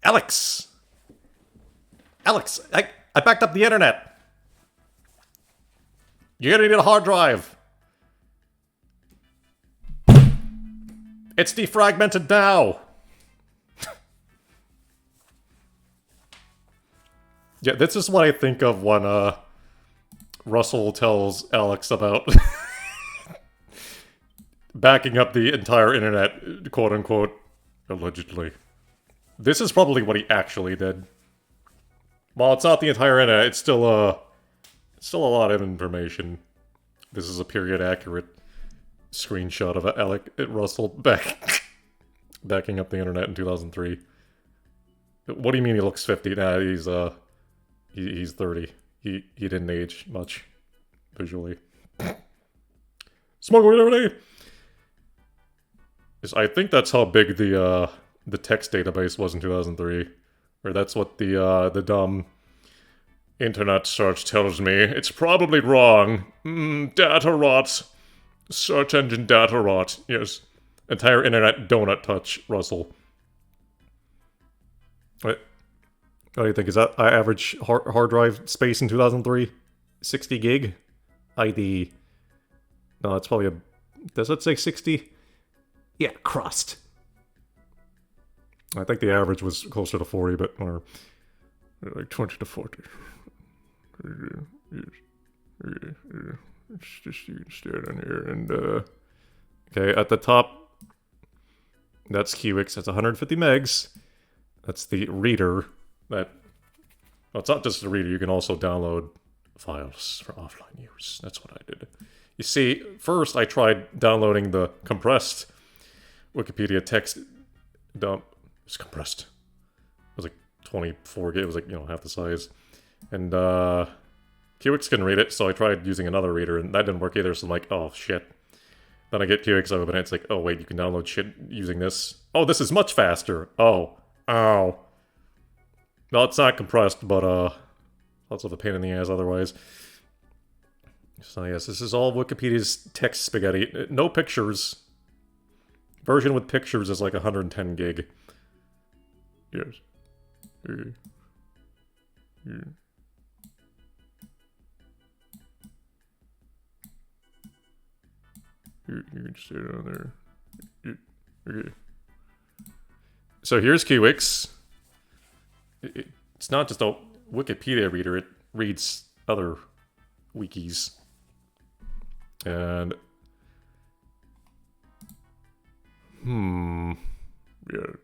Alyx! Alyx, I backed up the internet! You're gonna need a hard drive! It's defragmented now! Yeah, this is what I think of when, Russell tells Alyx about backing up the entire internet, quote-unquote, allegedly. This is probably what he actually did. While it's not the entire internet, it's still a lot of information. This is a period-accurate screenshot of Russell backing up the internet in 2003. What do you mean he looks 50? Nah, he's 30. He didn't age much, visually. Smoke weed every day! I think that's how big the text database was in 2003. Or that's what the dumb internet search tells me. It's probably wrong. Data rot. Search engine data rot. Yes. Entire internet donut touch, Russell. What do you think? Is that average hard drive space in 2003? 60 gig? ID. No, that's probably a... Does it say 60? Yeah, crust. I think the average was closer to 40, but... Or like 20 to 40. It's just, you can stare down here and, okay, at the top, that's Kiwix, that's 150 megs. That's the reader that... Well, it's not just a reader, you can also download files for offline use. That's what I did. You see, first I tried downloading the compressed Wikipedia text dump. It's compressed. It was like 24 gig, it was like, half the size. And, Kiwix couldn't read it, so I tried using another reader, and that didn't work either, so I'm like, oh, shit. Then I get Kiwix open, and it's like, oh, wait, you can download shit using this. Oh, this is much faster. Oh. Ow. No, it's not compressed, but, lots of a pain in the ass otherwise. So, yes, this is all Wikipedia's text spaghetti. No pictures. Version with pictures is like 110 gig. Yes. You can stay down there. Okay. So here's Kiwix. It's not just a Wikipedia reader, it reads other wikis. And... Yes.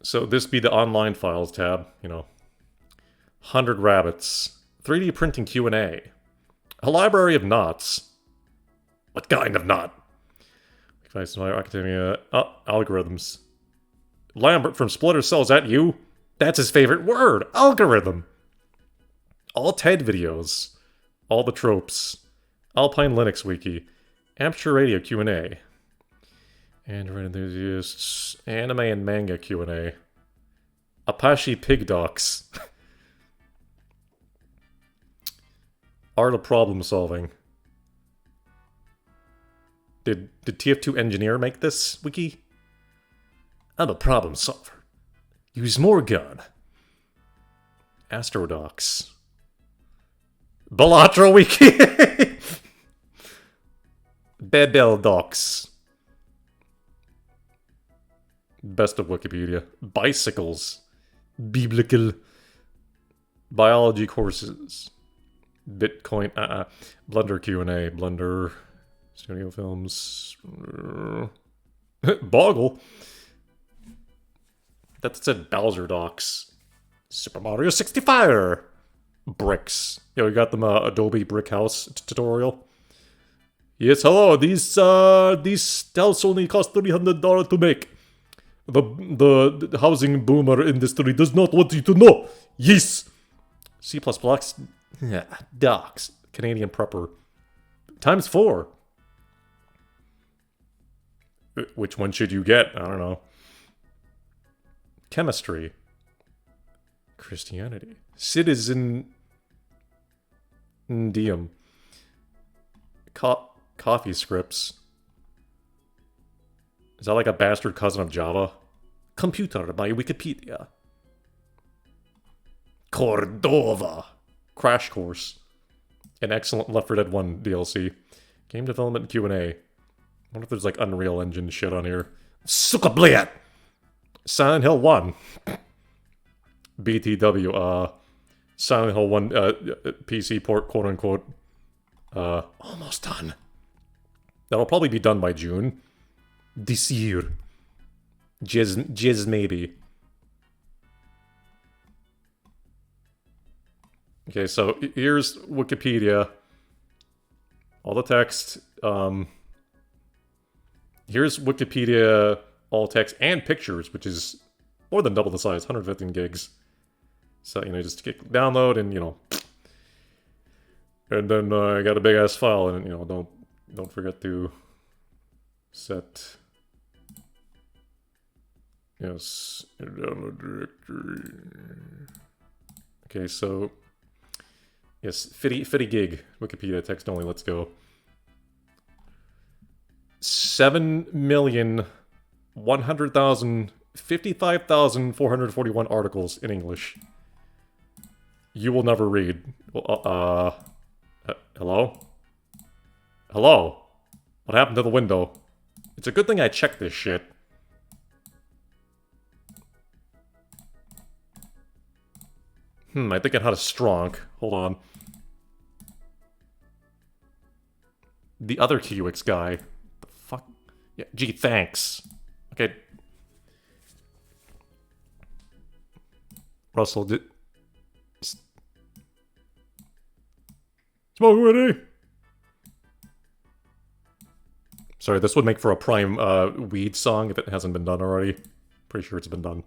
So this be the online files tab, 100 rabbits, 3D printing Q&A, a library of knots. What kind of knot? Academia, algorithms. Lambert from Splinter Cell, is that you? That's his favorite word, algorithm. All TED videos, all the tropes, Alpine Linux Wiki, Amateur Radio Q&A, Android enthusiasts, anime and manga Q&A, Apache Pig Docs. Art of problem solving. Did TF2 Engineer make this wiki? I'm a problem solver. Use more gun. Astrodocs. Balatro wiki. Bebel docs. Best of Wikipedia. Bicycles. Biblical. Biology courses. Bitcoin, Blender Q&A, Blender, Studio Films, Boggle. That said Bowser Docs, Super Mario 65, bricks. We got them Adobe Brick House tutorial. Yes, hello. These house only cost $300 to make. The housing boomer industry does not want you to know. Yes. C++. Yeah, docs. Canadian prepper. Times 4. Which one should you get? I don't know. Chemistry. Christianity. Citizen... Diem. Coffee scripts. Is that like a bastard cousin of Java? Computer by Wikipedia. Cordova. Crash Course. An excellent Left 4 Dead 1 DLC. Game development Q&A. I wonder if there's like Unreal Engine shit on here. Sukabliat! Silent Hill 1. BTW, Silent Hill 1 PC port, quote unquote. Almost done. That'll probably be done by June. This year. Jizz maybe. Okay, so here's Wikipedia. All the text. Here's Wikipedia, all text and pictures, which is more than double the size, 115 gigs. So, you know, just click download and, you know. And then I got a big ass file, and, you know, don't forget to set. Yes, download directory. Okay, so yes, 50 gig Wikipedia text only. Let's go. 7,100,000 55,441 articles in English. You will never read. Hello? Hello? What happened to the window? It's a good thing I checked this shit. I think I had a strong. Hold on. The other Kiwix guy. The fuck? Yeah, gee, thanks. Okay. Russell, did... Smoke ready? Sorry, this would make for a prime weed song if it hasn't been done already. Pretty sure it's been done.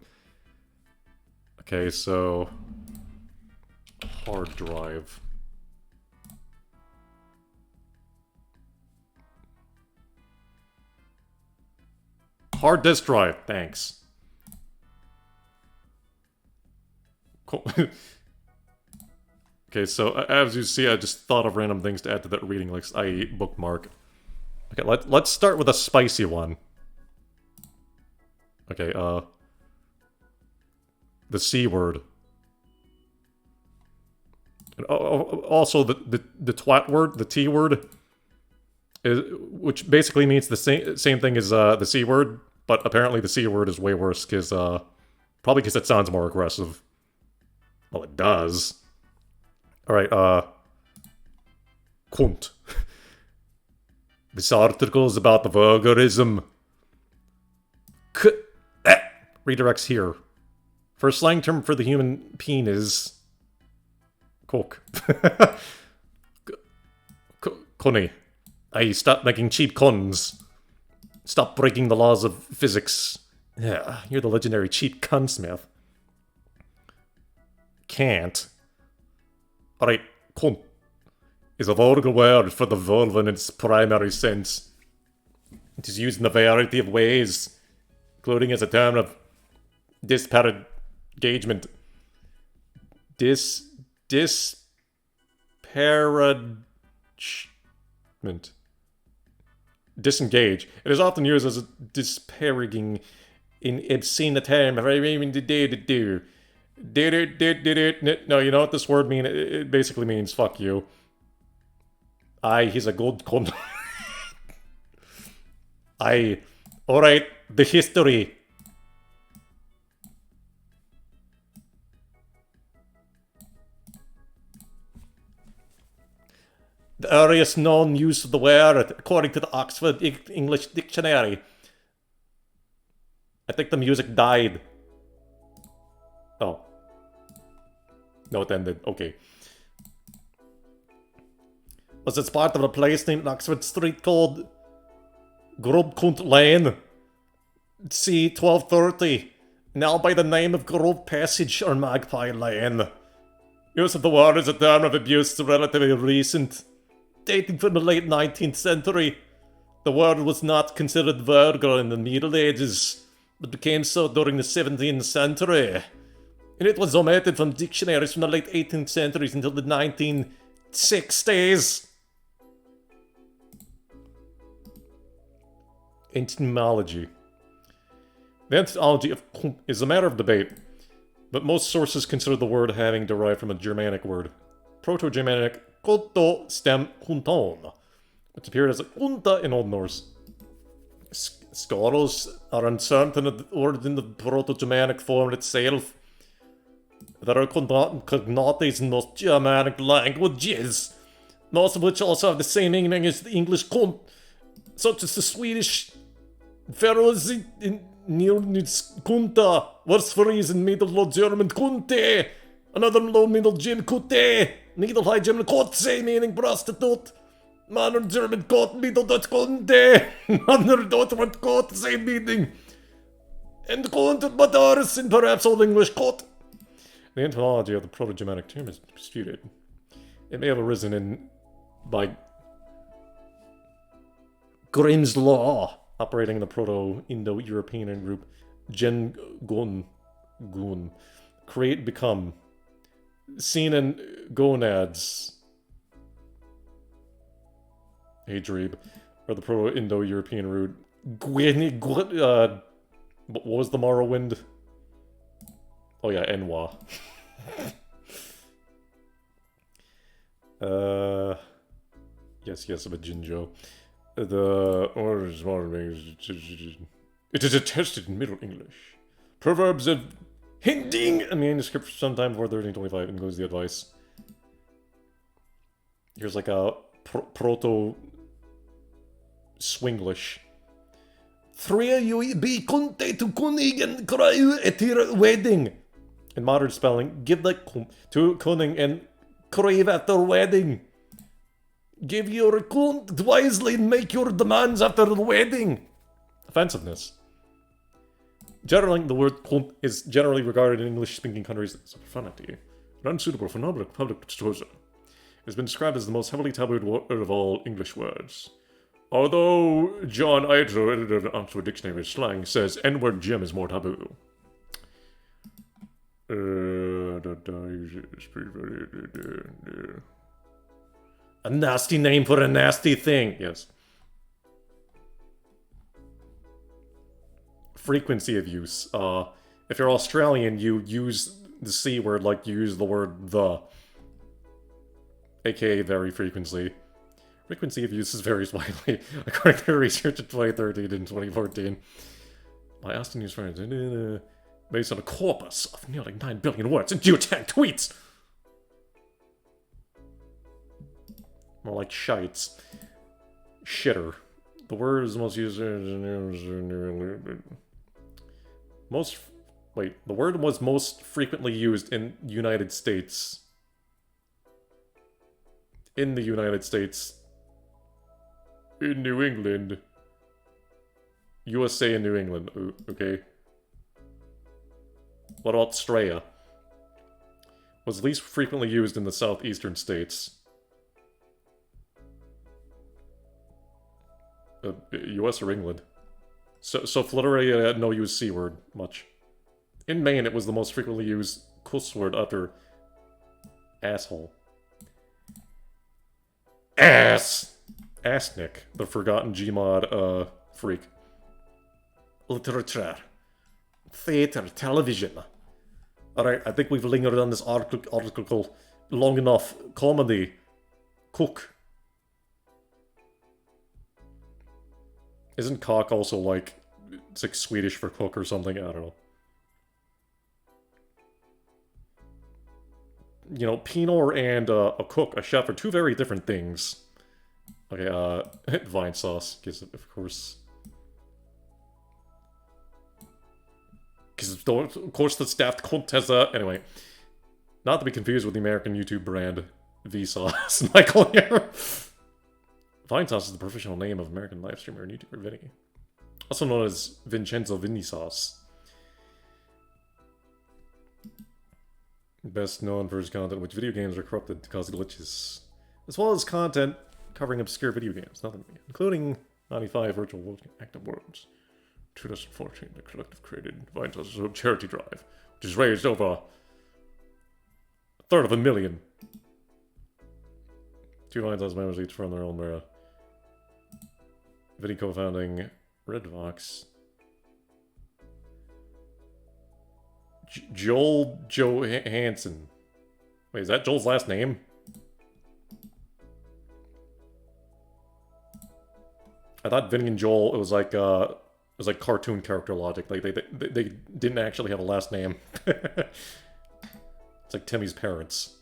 Okay, so... hard drive. Hard disk drive, thanks. Cool. Okay, so as you see, I just thought of random things to add to that reading list, i.e. bookmark. Okay, let's start with a spicy one. Okay, the C word. And also the twat word, the T word, which basically means the same thing as the C word, but apparently the C word is way worse because probably because it sounds more aggressive. Well, it does. All right, cunt. This article is about the vulgarism. Redirects here. First slang term for the human penis. Coke. Connie. Aye, stop making cheap cons. Stop breaking the laws of physics. Yeah, you're the legendary cheap cunsmith. Can't. Alright, cunt is a vulgar word for the vulva in its primary sense. It is used in a variety of ways, including as a term of disparagement. Disparagement. Disengage. It is often used as a disparaging in obscene term. No, you know what this word means? It basically means fuck you. Aye, he's a good cunt. Aye. Alright, the history. The earliest known use of the word, according to the Oxford English Dictionary. I think the music died. Oh. No, it ended. Okay. Was it part of a place named Oxford Street called Grubkunt Lane? C. 1230. Now by the name of Grove Passage or Magpie Lane. Use of the word as a term of abuse is relatively recent. Dating from the late 19th century. The word was not considered vulgar in the Middle Ages, but became so during the 17th century. And it was omitted from dictionaries from the late 18th century until the 1960s. Etymology. The etymology of kump is a matter of debate, but most sources consider the word having derived from a Germanic word. Proto-Germanic koto stem kunton, which appeared as a kunta in Old Norse. Scholars are uncertain of the origin of the Proto-Germanic form itself. There are cognates in most Germanic languages, most of which also have the same meaning as the English kunt, such as the Swedish Furries in Neonitz kunta, worse Furries in Middle Low German kunte, another Low Middle German kute, Middle High German kotze, meaning prostitute. Modern German kot, Middle Dutch kunte, Modern Dutch kot, same meaning. And kunt, but ours in perhaps Old English kot. The etymology of the Proto-Germanic term is disputed. It may have arisen by Grimm's Law, operating in the Proto-Indo-European group Gen Gun, create, become, seen in gonads, Adrib, or the Proto-Indo-European root what was the Morrowind? Oh yeah, Enwa. Yes, of a Jinjo. It is attested in Middle English. Proverbs of Hinding a manuscript sometime before 1325 and goes the advice. Here's like a proto Swinglish. Three you be kunte to kunig and cry etir wedding. In modern spelling, give the to cunning and crave after wedding. Give your kunt wisely and make your demands after the wedding. Offensiveness. Generally, the word kunt is generally regarded in English-speaking countries as a profanity, and unsuitable for public disclosure. It has been described as the most heavily tabooed word of all English words. Although John Idler, editor of Oxford Dictionary of Slang, says N-word Jim is more taboo. A nasty name for a nasty thing. Yes. Frequency of use. If you're Australian, you use the C word like you use the word the. AKA very frequently. Frequency of use varies widely, according to research in 2013 and 2014. By Austin News Friends, based on a corpus of nearly 9 billion words and 10 tweets! More like shites. Shitter. The word is most used... the word was most frequently used in United States. In the United States. In New England. USA and New England. Ooh, okay. What about Australia? Was least frequently used in the southeastern states. US or England? So Florida had no use C word much. In Maine, it was the most frequently used cuss word after asshole. Ass! Assnick, the forgotten Gmod, freak. Literature. Theater, television. Alright, I think we've lingered on this article long enough. Comedy. Cook. Isn't cock also like... It's like Swedish for cook or something? I don't know. You know, Pinor and a cook, a chef, are two very different things. Okay, Vinesauce, because of course... Because of course the staffed cunt has a... Anyway. Not to be confused with the American YouTube brand Vsauce. Michael here. Vinesauce is the professional name of American live streamer and YouTuber Vinny. Also known as Vincenzo Vinesauce. Best known for his content in which video games are corrupted to cause glitches. As well as content covering obscure video games, nothing including 95 virtual world active worlds. 2014, the collective created Vinesauce's charity drive, which has raised over $250,000. Two Vinesauce members each from their own era. Vinny co-founding Redvox. Joel Johansson. Wait, is that Joel's last name? I thought Vinny and Joel, it was like cartoon character logic. Like they didn't actually have a last name. It's like Timmy's parents.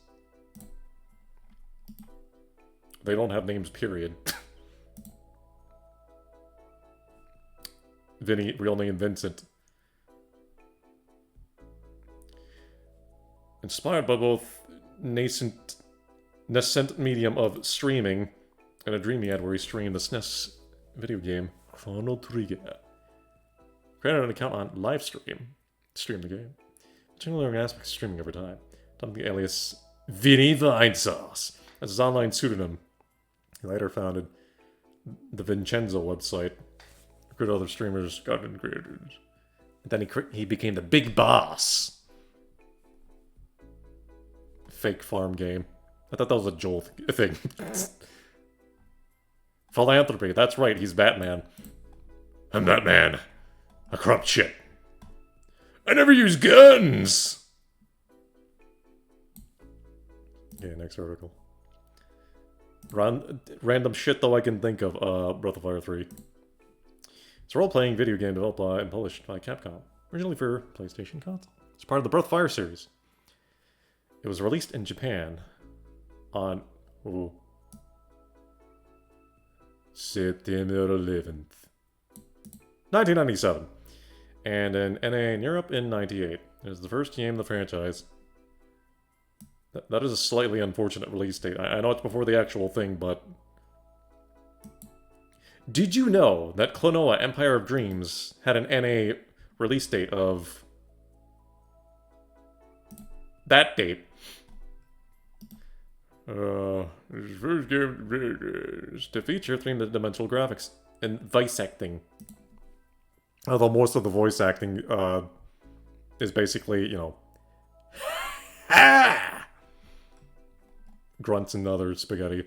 They don't have names, period. Vinny, real name Vincent. Inspired by both nascent medium of streaming and a dream he had where he streamed the SNES video game Chrono Trigger. Created an account on Livestream. Streamed the game. Changing learning aspects of streaming over time. Dubbed the alias Vinesauce as his online pseudonym. He later founded the Vincenzo website. Recruited other streamers, content creators. And then he became the big boss. Fake farm game. I thought that was a Joel thing. Philanthropy, that's right, he's Batman. I'm Batman. A corrupt shit. I never use guns! Okay, next article. Random shit though I can think of, Breath of Fire 3. It's a role-playing video game developed by and published by Capcom. Originally for PlayStation console. It's part of the Breath of Fire series. It was released in Japan on September 11th, 1997, and in NA in Europe in 98. It is the first game in the franchise. That is a slightly unfortunate release date. I know it's before the actual thing, but... Did you know that Klonoa Empire of Dreams had an NA release date of... that date? First game to feature three-dimensional graphics and voice acting. Although most of the voice acting is basically, you know, grunts and other spaghetti.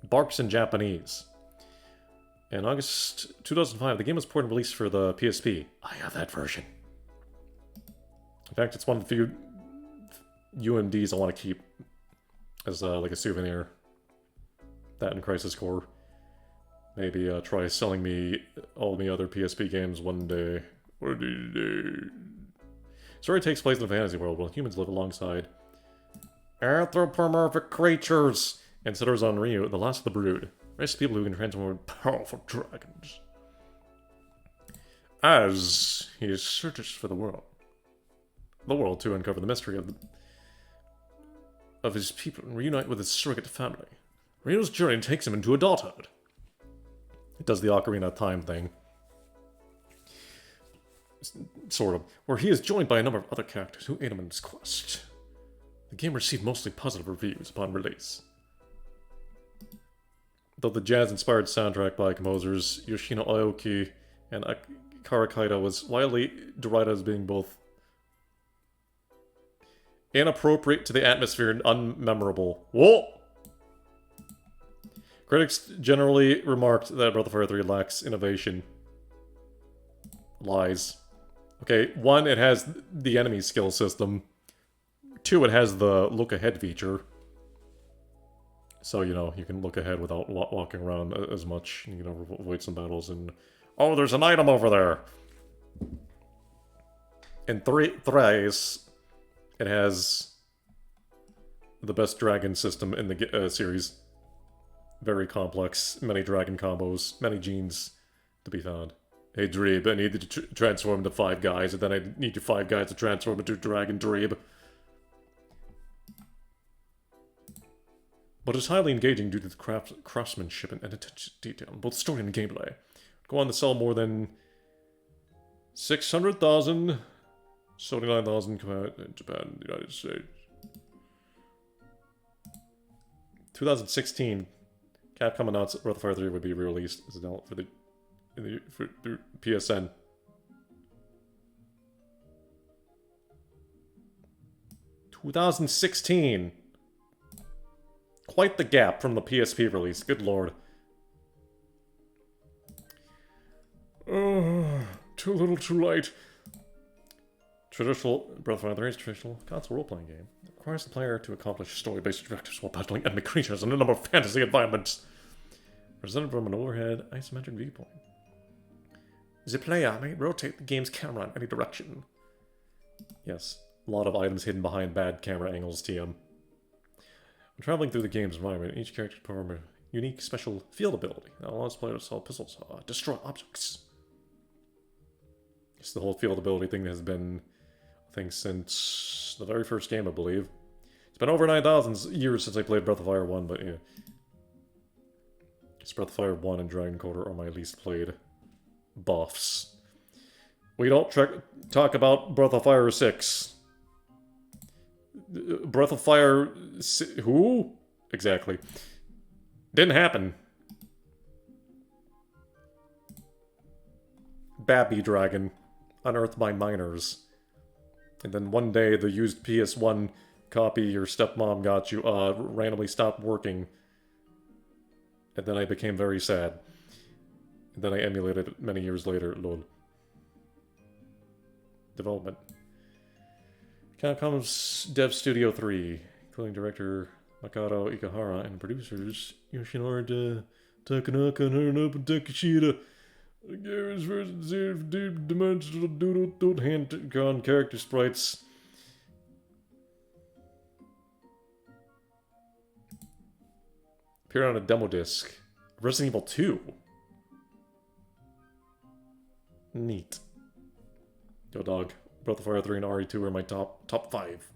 Barks in Japanese. In August 2005, the game was ported and released for the PSP. I have that version. In fact, it's one of the few UMDs I want to keep as like a souvenir. That and Crisis Core. Maybe try selling me all the other PSP games one day. Story takes place in a fantasy world where humans live alongside anthropomorphic creatures and settlers on Ryu, the last of the brood. Race of people who can transform into powerful dragons. As he searches for the world to uncover the mystery of his people and reunite with his surrogate family. Ryu's journey takes him into adulthood. It does the Ocarina of Time thing. Sort of. Where he is joined by a number of other characters who aid him in his quest. The game received mostly positive reviews upon release. Though the jazz-inspired soundtrack by composers Yoshino Aoki and Akira Kaito was widely derided as being both inappropriate to the atmosphere and unmemorable. Whoa! Critics generally remarked that Breath of Fire 3 lacks innovation. Lies. Okay, 1, it has the enemy skill system. 2, it has the look ahead feature. So, you know, you can look ahead without walking around as much. You can avoid some battles and... Oh, there's an item over there! In 3, it has the best dragon system in the series. Very complex, many dragon combos, many genes to be found. Hey Dreeb, I need you to transform into 5 guys, and then I need you 5 guys to transform into Dragon Dreeb. But it's highly engaging due to the craftsmanship and attention to detail in both story and gameplay. Go on to sell more than 600,000, 79,000 in Japan and the United States. 2016, Capcom announced Breath of Fire 3 would be re-released as a download for PSN. (2016). Quite the gap from the PSP release, good lord. Oh, too little too late. Traditional Breath of Fire 3 is a traditional console role-playing game. It requires the player to accomplish story-based objectives while battling enemy creatures in a number of fantasy environments. Presented from an overhead isometric viewpoint. The player may rotate the game's camera in any direction. Yes, a lot of items hidden behind bad camera angles, TM. When traveling through the game's environment, each character can perform a unique special field ability that allows players to solve puzzles, destroy objects. It's the whole field ability thing that has been, I think, since the very first game, I believe. It's been over 9,000 years since I played Breath of Fire 1, but yeah. It's Breath of Fire 1 and Dragon Quarter are my least played buffs. We don't talk about Breath of Fire 6. Breath of Fire... Who? Exactly. Didn't happen. Babby Dragon. Unearthed by miners. And then one day the used PS1 copy your stepmom got you randomly stopped working. And then I became very sad. And then I emulated it many years later. Lol. Development. Capcom's Dev Studio 3, including director Makoto Ikahara and producers Yoshinori Takanaka and Hironobu Takeshita. The game is versions of deep dimensional doodle hand-drawn character sprites. Appeared on a demo disc. Resident Evil 2. Neat. Yo, dog. Breath of Fire 3 and RE2 are my top 5.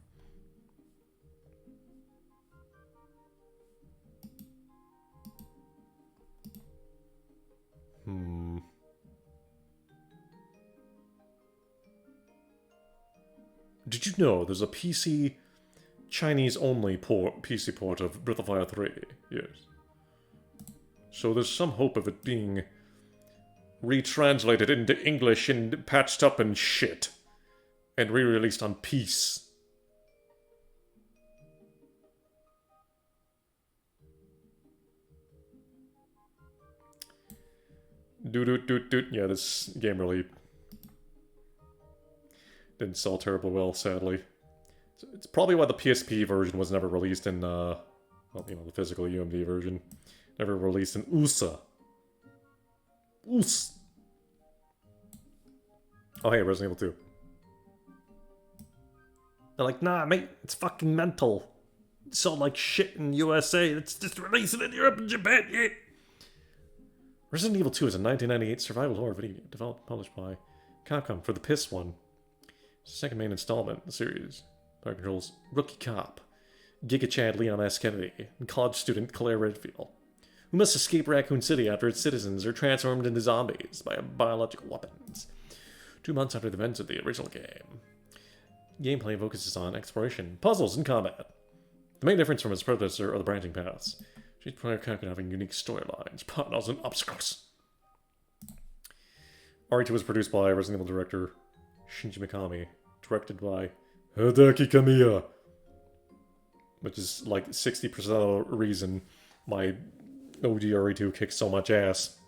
Did you know there's a PC Chinese-only PC port of Breath of Fire 3? Yes. So there's some hope of it being retranslated into English and patched up and shit. And re-released on Peace. Yeah, this game really didn't sell terribly well, sadly. It's probably why the PSP version was never released in, well, you know, the physical UMD version. Never released in USA. US. Oh, hey, Resident Evil 2. They're like, nah, mate, it's fucking mental. It sold like shit in USA. Let's just release it in Europe and Japan, yeah. Resident Evil 2 is a 1998 survival horror video game developed and published by Capcom for the PS1. It's the second main installment in the series. Player controls rookie cop, Giga Chad Leon S. Kennedy, and college student Claire Redfield, who must escape Raccoon City after its citizens are transformed into zombies by biological weapons. 2 months after the events of the original game. Gameplay focuses on exploration, puzzles, and combat. The main difference from its predecessor are the branching paths. Each player character having unique storylines, partners, and obstacles. RE2 was produced by Resident Evil director Shinji Mikami, directed by Hideki Kamiya, which is like 60% of the reason my OG RE2 kicks so much ass.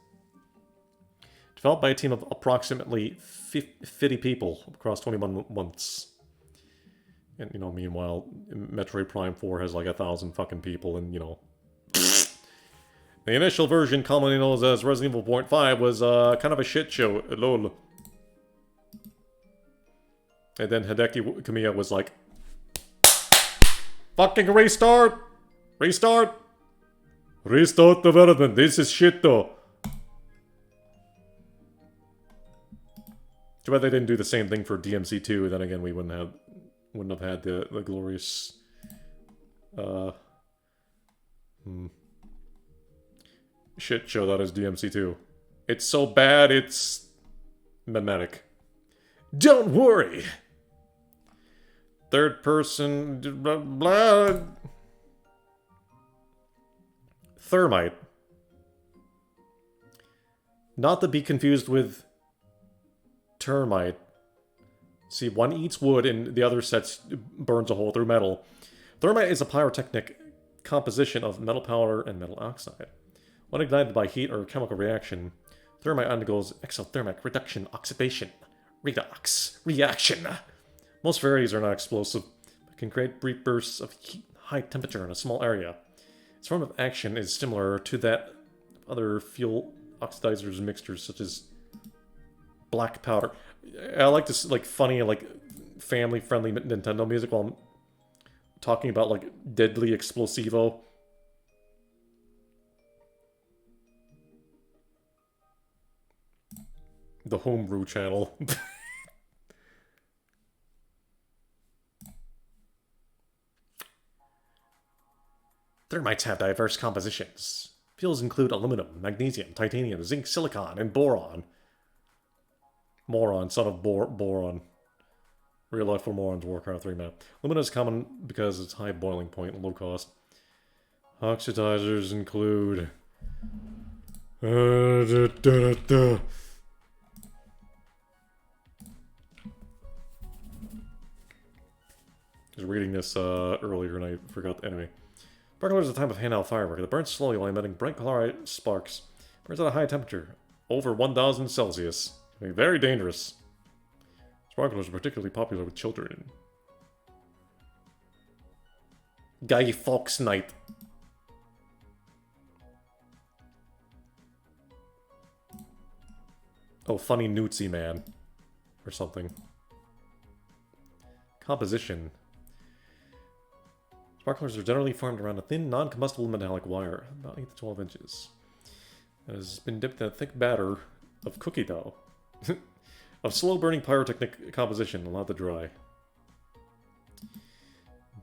Developed by a team of approximately 50 people across 21 months. And, you know, meanwhile, Metroid Prime 4 has like 1,000 fucking people, and, you know. The initial version, commonly known as Resident Evil 0.5, was kind of a shit show. Lol. And then Hideki Kamiya was like, fucking restart! Restart! Restart development, this is shit though. Too bad they didn't do the same thing for DMC2, then again we wouldn't have had the glorious shit show that is DMC2. It's so bad it's mimetic. Don't worry! Third person blah blah. Thermite. Not to be confused with termite. See, one eats wood and the other burns a hole through metal. Thermite is a pyrotechnic composition of metal powder and metal oxide. When ignited by heat or chemical reaction, thermite undergoes exothermic reduction oxidation redox reaction. Most varieties are not explosive, but can create brief bursts of heat, high temperature in a small area. Its form of action is similar to that of other fuel oxidizers and mixtures, such as black powder. I like this, like, funny, like, family-friendly Nintendo music while I'm talking about, like, deadly explosivo. The homebrew channel. Thermites have diverse compositions. Fuels include aluminum, magnesium, titanium, zinc, silicon, and boron. Moron, son of boron. Real life for morons, Warcraft 3 map. Aluminum is common because it's high boiling point and low cost. Oxidizers include... I was reading this earlier and I forgot. Anyway. Sparklers is a type of handheld firework that burns slowly while emitting bright colored sparks. Burns at a high temperature, over 1000 Celsius. Very dangerous. Sparklers are particularly popular with children. Guy Fawkes Knight. Oh, funny Newtsy man. Or something. Composition. Sparklers are generally formed around a thin, non-combustible metallic wire, about 8 to 12 inches. It has been dipped in a thick batter of cookie dough. Of slow-burning pyrotechnic composition, allowed to dry.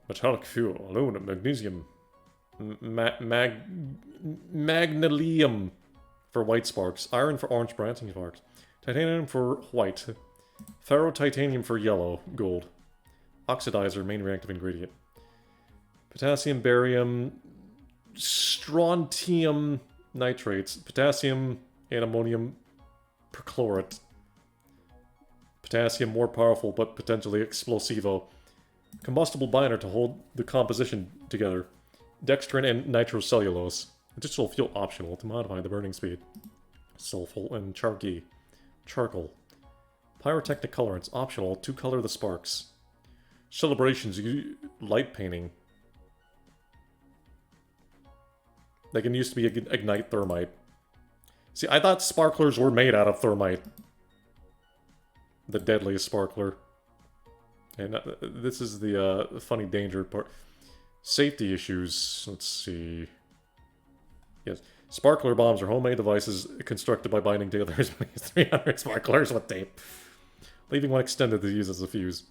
Metallic fuel, aluminum, magnesium, magnesium for white sparks, iron for orange branching sparks, titanium for white, ferrotitanium for yellow, gold. Oxidizer, main reactive ingredient. Potassium, barium, strontium nitrates, potassium and ammonium perchlorate. Potassium more powerful but potentially explosivo. Combustible binder to hold the composition together. Dextrin and nitrocellulose. Additional fuel optional to modify the burning speed. Sulfur and charcoal. Pyrotechnic colorants optional to color the sparks. Celebrations, light painting. They can use to be ignite thermite. See, I thought sparklers were made out of thermite. The deadliest sparkler. And this is the funny danger part. Safety issues. Let's see. Yes. Sparkler bombs are homemade devices constructed by binding together as many as 300 sparklers with tape, leaving one extended to use as a fuse.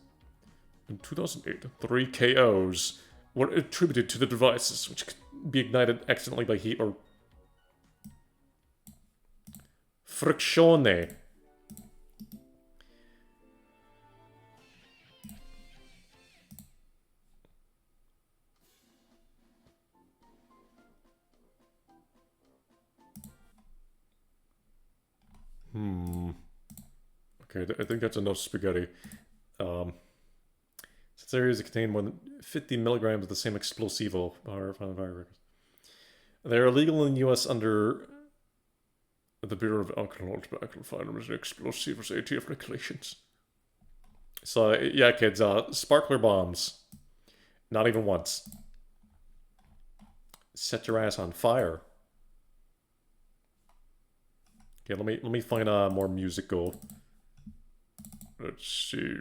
In 2008, 3 KOs were attributed to the devices, which could be ignited accidentally by heat or frizione. Okay, I think that's enough spaghetti. Since areas that contain more than 50 milligrams of the same explosivo are fireworks. They are illegal in the U.S. under the Bureau of Alcohol, Tobacco, Firearms, and Explosivos ATF regulations. So, yeah, kids, sparkler bombs. Not even once. Set your ass on fire. Okay, let me find more musical. Let's see.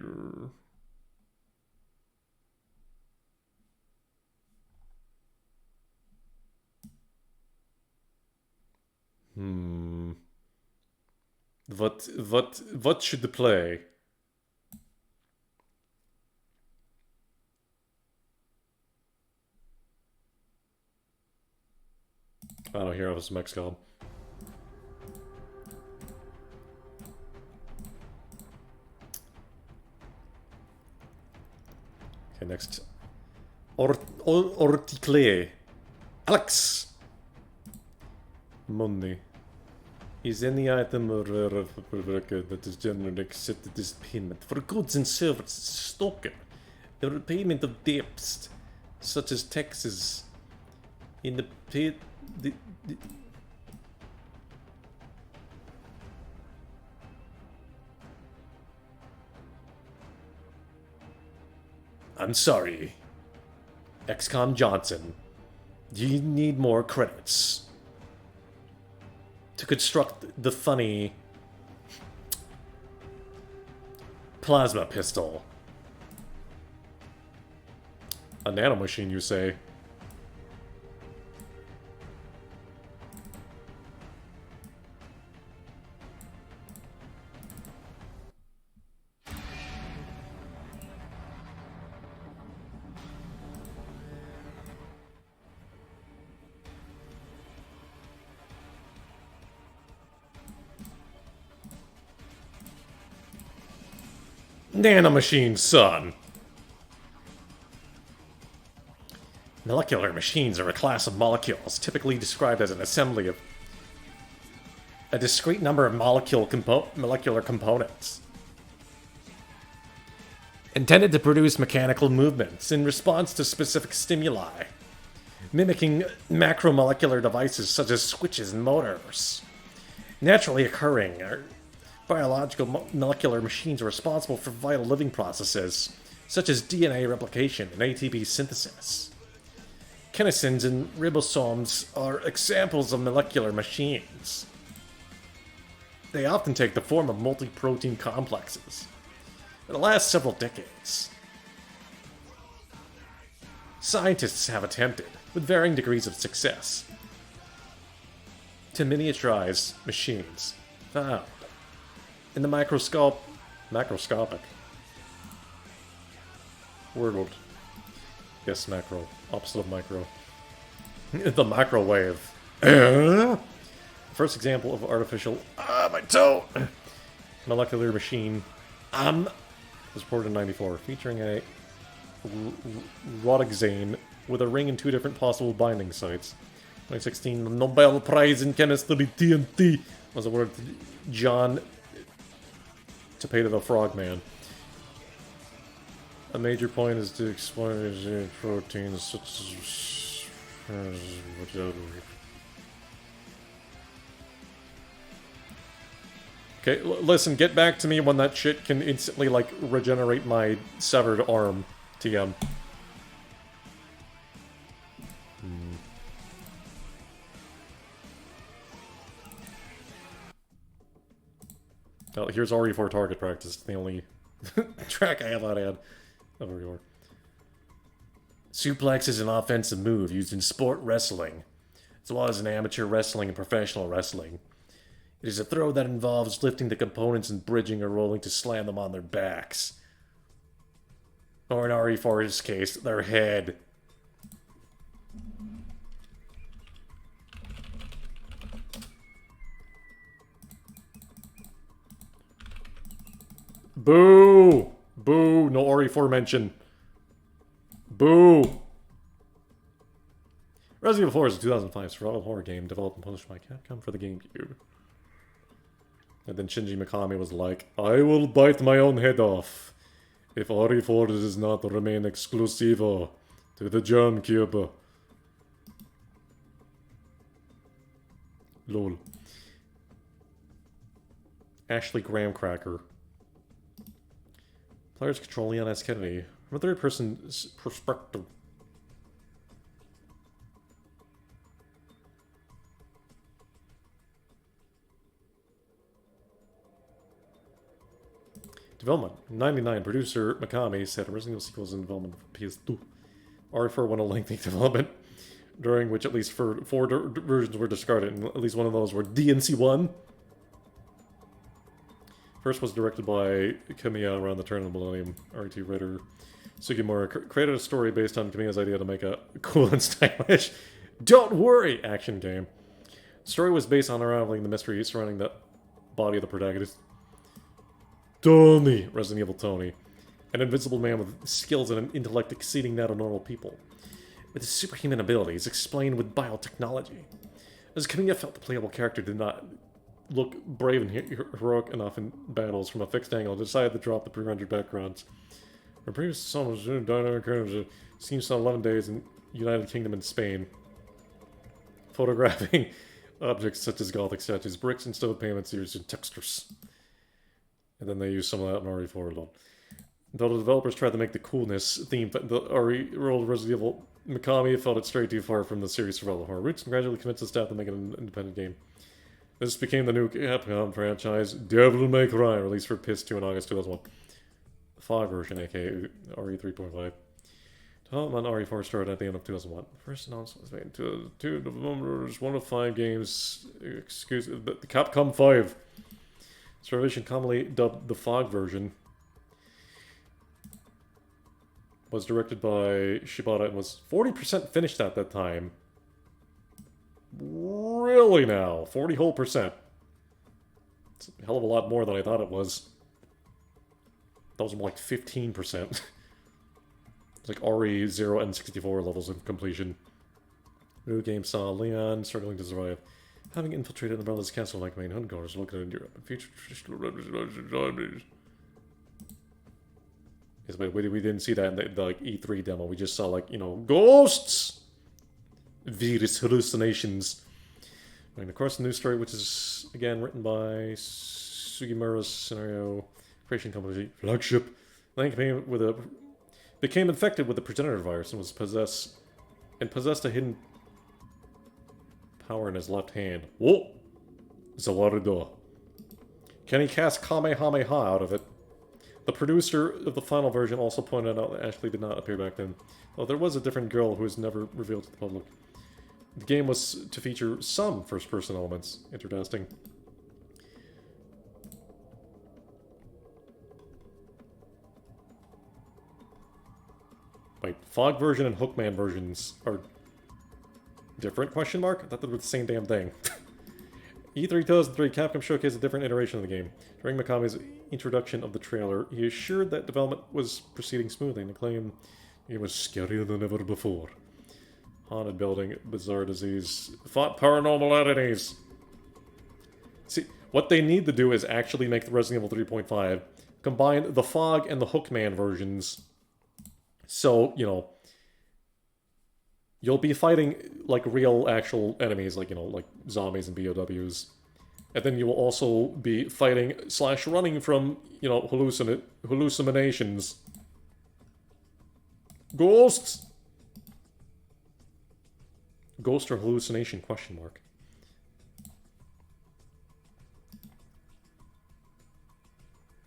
What should the play? I don't hear of some XCOM. Okay, next. Orticle. Alyx! Money. Is any item or record that is generally accepted as payment for goods and services stolen, the repayment of debts, such as taxes, in the pay... I'm sorry. XCOM Johnson. You need more credits to construct the funny plasma pistol. A nanomachine, you say? Nanomachine, son. Molecular machines are a class of molecules, typically described as an assembly of a discrete number of molecular components, intended to produce mechanical movements in response to specific stimuli, mimicking macromolecular devices such as switches and motors. Naturally occurring biological molecular machines are responsible for vital living processes, such as DNA replication and ATP synthesis. Kinesins and ribosomes are examples of molecular machines. They often take the form of multi-protein complexes. In the last several decades, scientists have attempted, with varying degrees of success, to miniaturize machines found in the macroscopic word. Yes, macro. Opposite of micro. The microwave. First example of artificial... my toe! Molecular machine. Was reported in 94, featuring a Rodoxane with a ring and 2 different possible binding sites. 2016, the Nobel Prize in Chemistry TNT was awarded to John Tapeta the Frogman. A major point is to explain proteins such as... Okay, listen, get back to me when that shit can instantly, like, regenerate my severed arm, TM. Oh, here's RE4 target practice, the only track I have on ad of RE4. Suplex is an offensive move used in sport wrestling, as well as in amateur wrestling and professional wrestling. It is a throw that involves lifting the components and bridging or rolling to slam them on their backs. Or in RE4's case, their head. Boo! Boo! No RE4 mention. Boo! Resident Evil 4 is a 2005 survival horror game developed and published by Capcom for the Gamecube. And then Shinji Mikami was like, I will bite my own head off if RE4 does not remain exclusive to the Gamecube. Lol. Ashley Graham Cracker. Players control Leon S. Kennedy from a third-person perspective. Development. 99. Producer Mikami said Resident Evil sequels in development for PS2. RE4 went a lengthy development, during which at least four versions were discarded, and at least one of those were DNC1. First was directed by Kamiya around the turn of the millennium. RE2 writer Sugimura created a story based on Kamiya's idea to make a cool and stylish, don't worry, action game. The story was based on unraveling the mystery surrounding the body of the protagonist, Tony, Resident Evil Tony, an invincible man with skills and an intellect exceeding that of normal people, with his superhuman abilities explained with biotechnology. As Kamiya felt the playable character did not look brave and heroic enough in battles from a fixed angle, decided to drop the pre-rendered backgrounds. Our previous song was dynamic characters scenes on 11 days in United Kingdom and Spain, photographing objects such as Gothic statues, bricks and stone pavement series and textures. And then they use some of that in RE4 alone. Though the developers tried to make the coolness theme, the RE rolled Resident Evil Mikami felt it strayed too far from the series' survival horror roots and gradually convinced the staff to make an independent game. This became the new Capcom franchise, Devil May Cry, released for PS2 in August 2001. The Fog version, aka RE 3.5. Development on RE4 started at the end of 2001. First announcement was made in 2002. Developers, one of 5 games. The Capcom 5. This revision, commonly dubbed the Fog version, was directed by Shibata and was 40% finished at that time. Really now? 40 whole percent. It's a hell of a lot more than I thought it was. That was more like 15%. It's like RE 0 and 64 levels of completion. New game saw Leon struggling to survive. Having infiltrated Umbrella's castle like main headquarters located in Europe. Future traditional zombies. Yes, but we didn't see that in the like E3 demo. We just saw, like, you know, ghosts! Virus hallucinations. And of course, the news story, which is, again, written by Sugimura's scenario creation company, Flagship. Link became infected with the progenitor virus and possessed a hidden power in his left hand. Whoa! Zawarudo. Can he cast Kamehameha out of it? The producer of the final version also pointed out that Ashley did not appear back then, though there was a different girl who was never revealed to the public. The game was to feature some first-person elements. Interesting. Wait, Fog version and Hookman versions are different? Question mark? I thought they were the same damn thing. E3 2003, Capcom showcased a different iteration of the game. During Mikami's introduction of the trailer, he assured that development was proceeding smoothly and claimed it was scarier than ever before. Haunted building, bizarre disease, fought paranormal entities. See, what they need to do is actually make the Resident Evil 3.5, combine the Fog and the Hookman versions, so, you know, you'll be fighting, like, real, actual enemies, like, you know, like zombies and BOWs. And then you will also be fighting / running from, you know, hallucinations. Ghosts! Ghost or hallucination, question mark.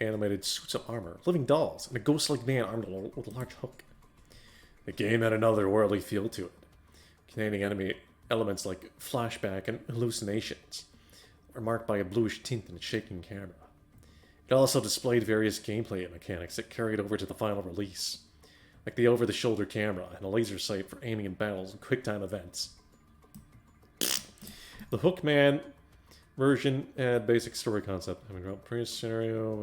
Animated suits of armor, living dolls, and a ghost-like man armed with a large hook. The game had another worldly feel to it, containing enemy elements like flashback and hallucinations, are marked by a bluish tint and a shaking camera. It also displayed various gameplay mechanics that carried over to the final release, like the over-the-shoulder camera and a laser sight for aiming in battles and quick-time events. The Hookman version had basic story concept, having got pre-scenario,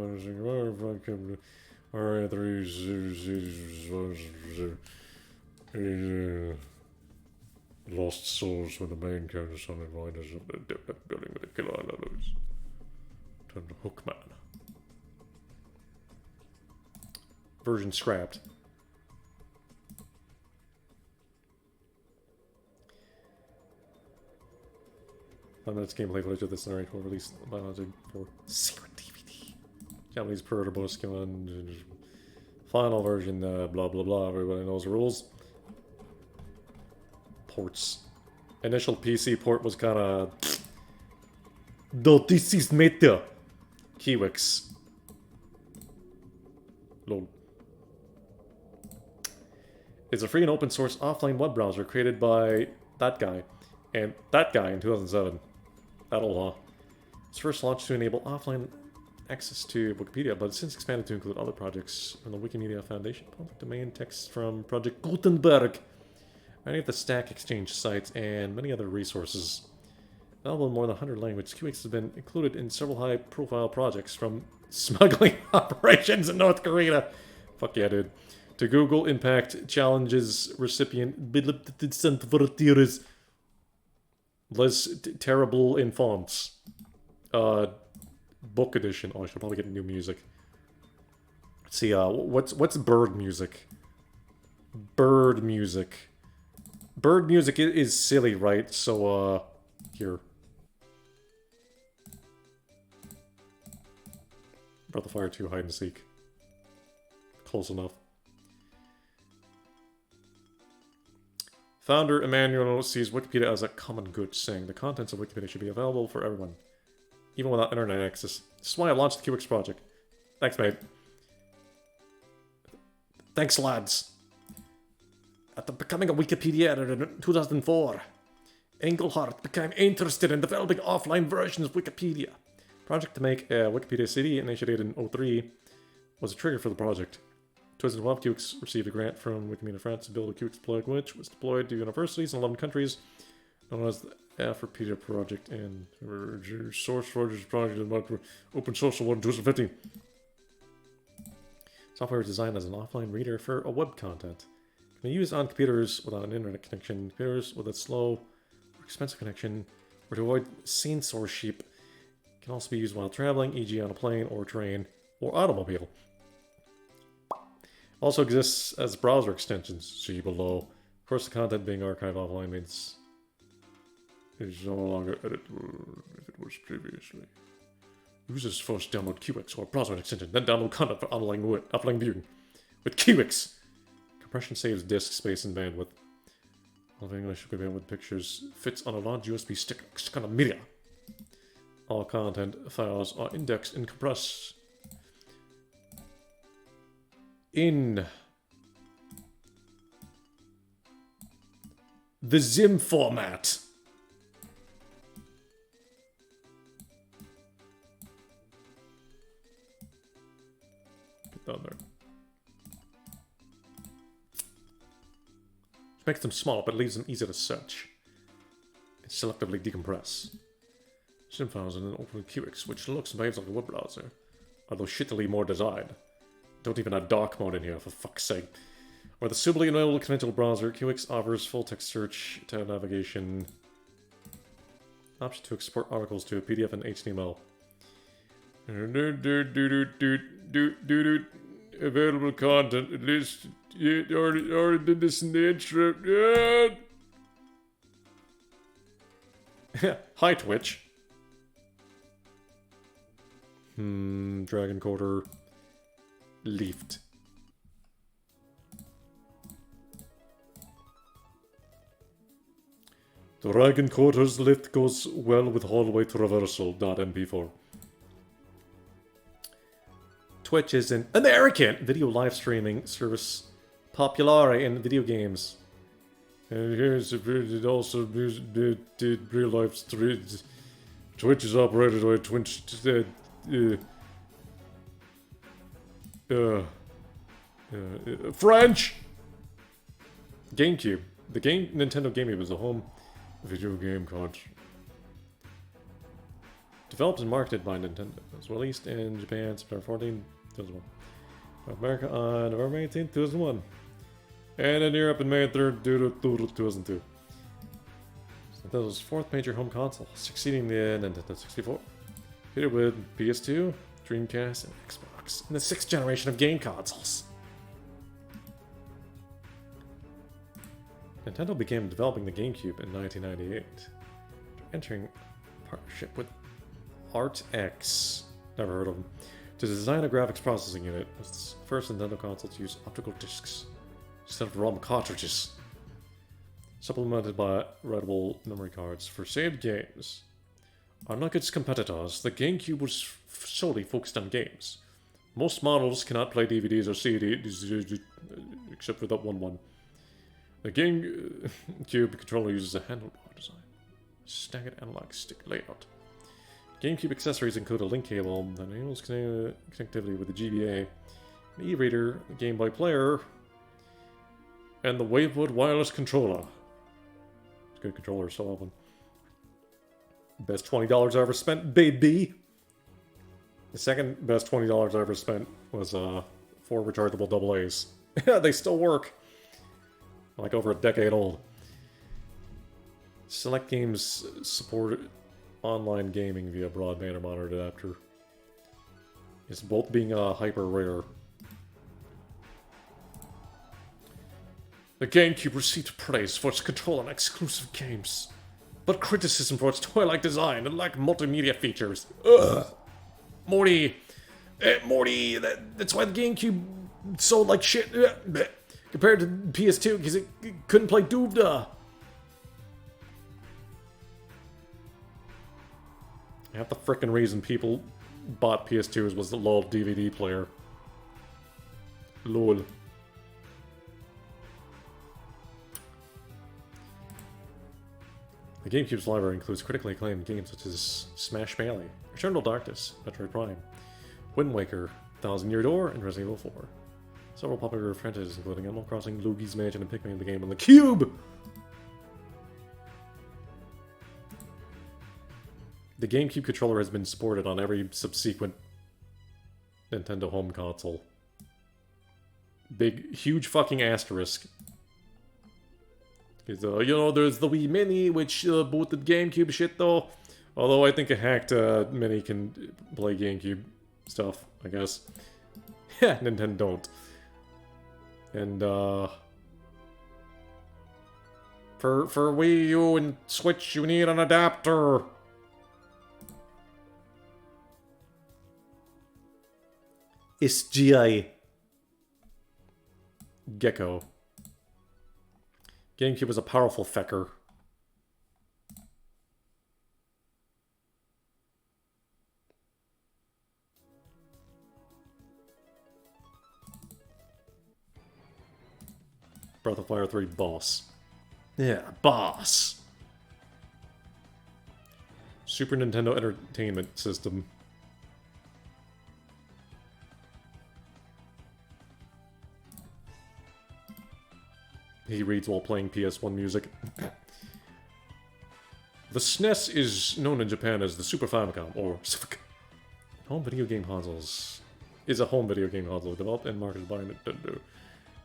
lost souls when the main character's on the riders of the building with the killer others. Turned to Hookman. Version scrapped. 5 minutes gameplay footage of this scenario will released by Logic for secret DVD. Japanese per bonus skill and final version, blah blah blah. Everybody knows the rules. Ports. Initial PC port was kind of. Though this is meta. Kiwix. Lol. It's a free and open source offline web browser created by that guy and that guy in 2007. That'll It's first launched to enable offline access to Wikipedia, but it's since expanded to include other projects from the Wikimedia Foundation, public domain texts from Project Gutenberg, many of the Stack Exchange sites, and many other resources. Available in more than 100 languages, Kiwix has been included in several high-profile projects, from smuggling operations in North Korea, fuck yeah, dude, to Google Impact Challenges recipient Les Terrible in Fonts. Book edition. Oh, I should probably get new music. Let's see, what's bird music? Bird music. Bird music is silly, right? So, here. Breath of Fire 2 Hide and Seek. Close enough. Founder Emmanuel sees Wikipedia as a common good, saying the contents of Wikipedia should be available for everyone, even without internet access. This is why I launched the Kiwix project. Thanks, mate. Thanks, lads. After becoming a Wikipedia editor in 2004, Engelhardt became interested in developing offline versions of Wikipedia. Project to make a Wikipedia CD initiated in 2003 was a trigger for the project. In 2012, Kiwix received a grant from Wikimedia France to build a Kiwix plug, which was deployed to universities in 11 countries, known as the Afropedia project and source project open source award in 2015. Software is designed as an offline reader for a web content. It can be used on computers without an internet connection, computers with a slow or expensive connection, or to avoid censorship. It can also be used while traveling, e.g. on a plane or train or automobile. Also exists as browser extensions, see below. Of course, the content being archived offline means it is no longer editable if it was previously. Users first download Kiwix or browser extension, then download content for offline viewing. With Kiwix, compression saves disk space and bandwidth. All of English equipment with pictures fits on a large USB stick kind of media. All content files are indexed and compressed in the Zim format. Get down there. Makes them small, but leaves them easy to search and selectively decompress. Zim files in an open Kiwix, which looks and behaves like a web browser, although shittily more designed. Don't even have dark mode in here, for fuck's sake. Or the suitably enabled conventional browser, Kiwix offers full text search, tab navigation, option to export articles to a PDF and HTML. Available content, at least you already did this in the intro. Hi, Twitch. Dragon Quarter. Leafed. The Dragon Quarter's lift goes well with hallway traversal.mp4. Twitch is an American video live streaming service popular in video games. And here's it also did real life streams. Twitch is operated by Twitch. French! Gamecube. The Nintendo Gamecube is a home video game console. Developed and marketed by Nintendo. It was released in Japan September 14, 2001. North America on November 18, 2001. And in Europe in May 3rd, 2002. Nintendo's fourth major home console, succeeding the Nintendo 64. Fitted with PS2, Dreamcast, and Xbox, and the 6th generation of game consoles. Nintendo began developing the GameCube in 1998, entering a partnership with ArtX, never heard of them, to design a graphics processing unit. It was the first Nintendo console to use optical discs instead of ROM cartridges, supplemented by writable memory cards for saved games. Unlike its competitors, the GameCube was solely focused on games. Most models cannot play DVDs or CDs, except for that one. The GameCube controller uses a handlebar design, staggered analog stick layout. GameCube accessories include a link cable that enables connectivity with the GBA, an e-reader, the Game Boy player, and the Wavewood wireless controller. It's a good controller, so often. Best $20 I ever spent, baby! The second best $20 I ever spent was 4 rechargeable AA's. They still work. Like over a decade old. Select games support online gaming via broadband or monitor adapter. It's both being hyper rare. The GameCube received praise for its control and exclusive games, but criticism for its toy-like design and lack of multimedia features. Ugh! Morty, that's why the GameCube sold like shit compared to PS2 because it couldn't play Goomba. Half the frickin' reason people bought PS2s was the LOL DVD player. LOL. The Gamecube's library includes critically acclaimed games such as Smash Melee, Eternal Darkness, Metroid Prime, Wind Waker, Thousand Year Door, and Resident Evil 4. Several popular franchises including Animal Crossing, Luigi's Mansion, and Pikmin the game on the Cube! The GameCube controller has been supported on every subsequent Nintendo home console. Big, huge fucking asterisk. Because, you know, there's the Wii Mini, which booted GameCube shit, though. Although I think a hacked Mini can play GameCube stuff, I guess. Yeah, Nintendo don't. And, for Wii U and Switch, you need an adapter. SGI. Gecko. GameCube was a powerful fecker. Breath of Fire 3 boss. Yeah, boss. Super Nintendo Entertainment System. He reads while playing PS1 music. The SNES is known in Japan as the Super Famicom, or home video game consoles. Is a home video game console developed and marketed by Nintendo.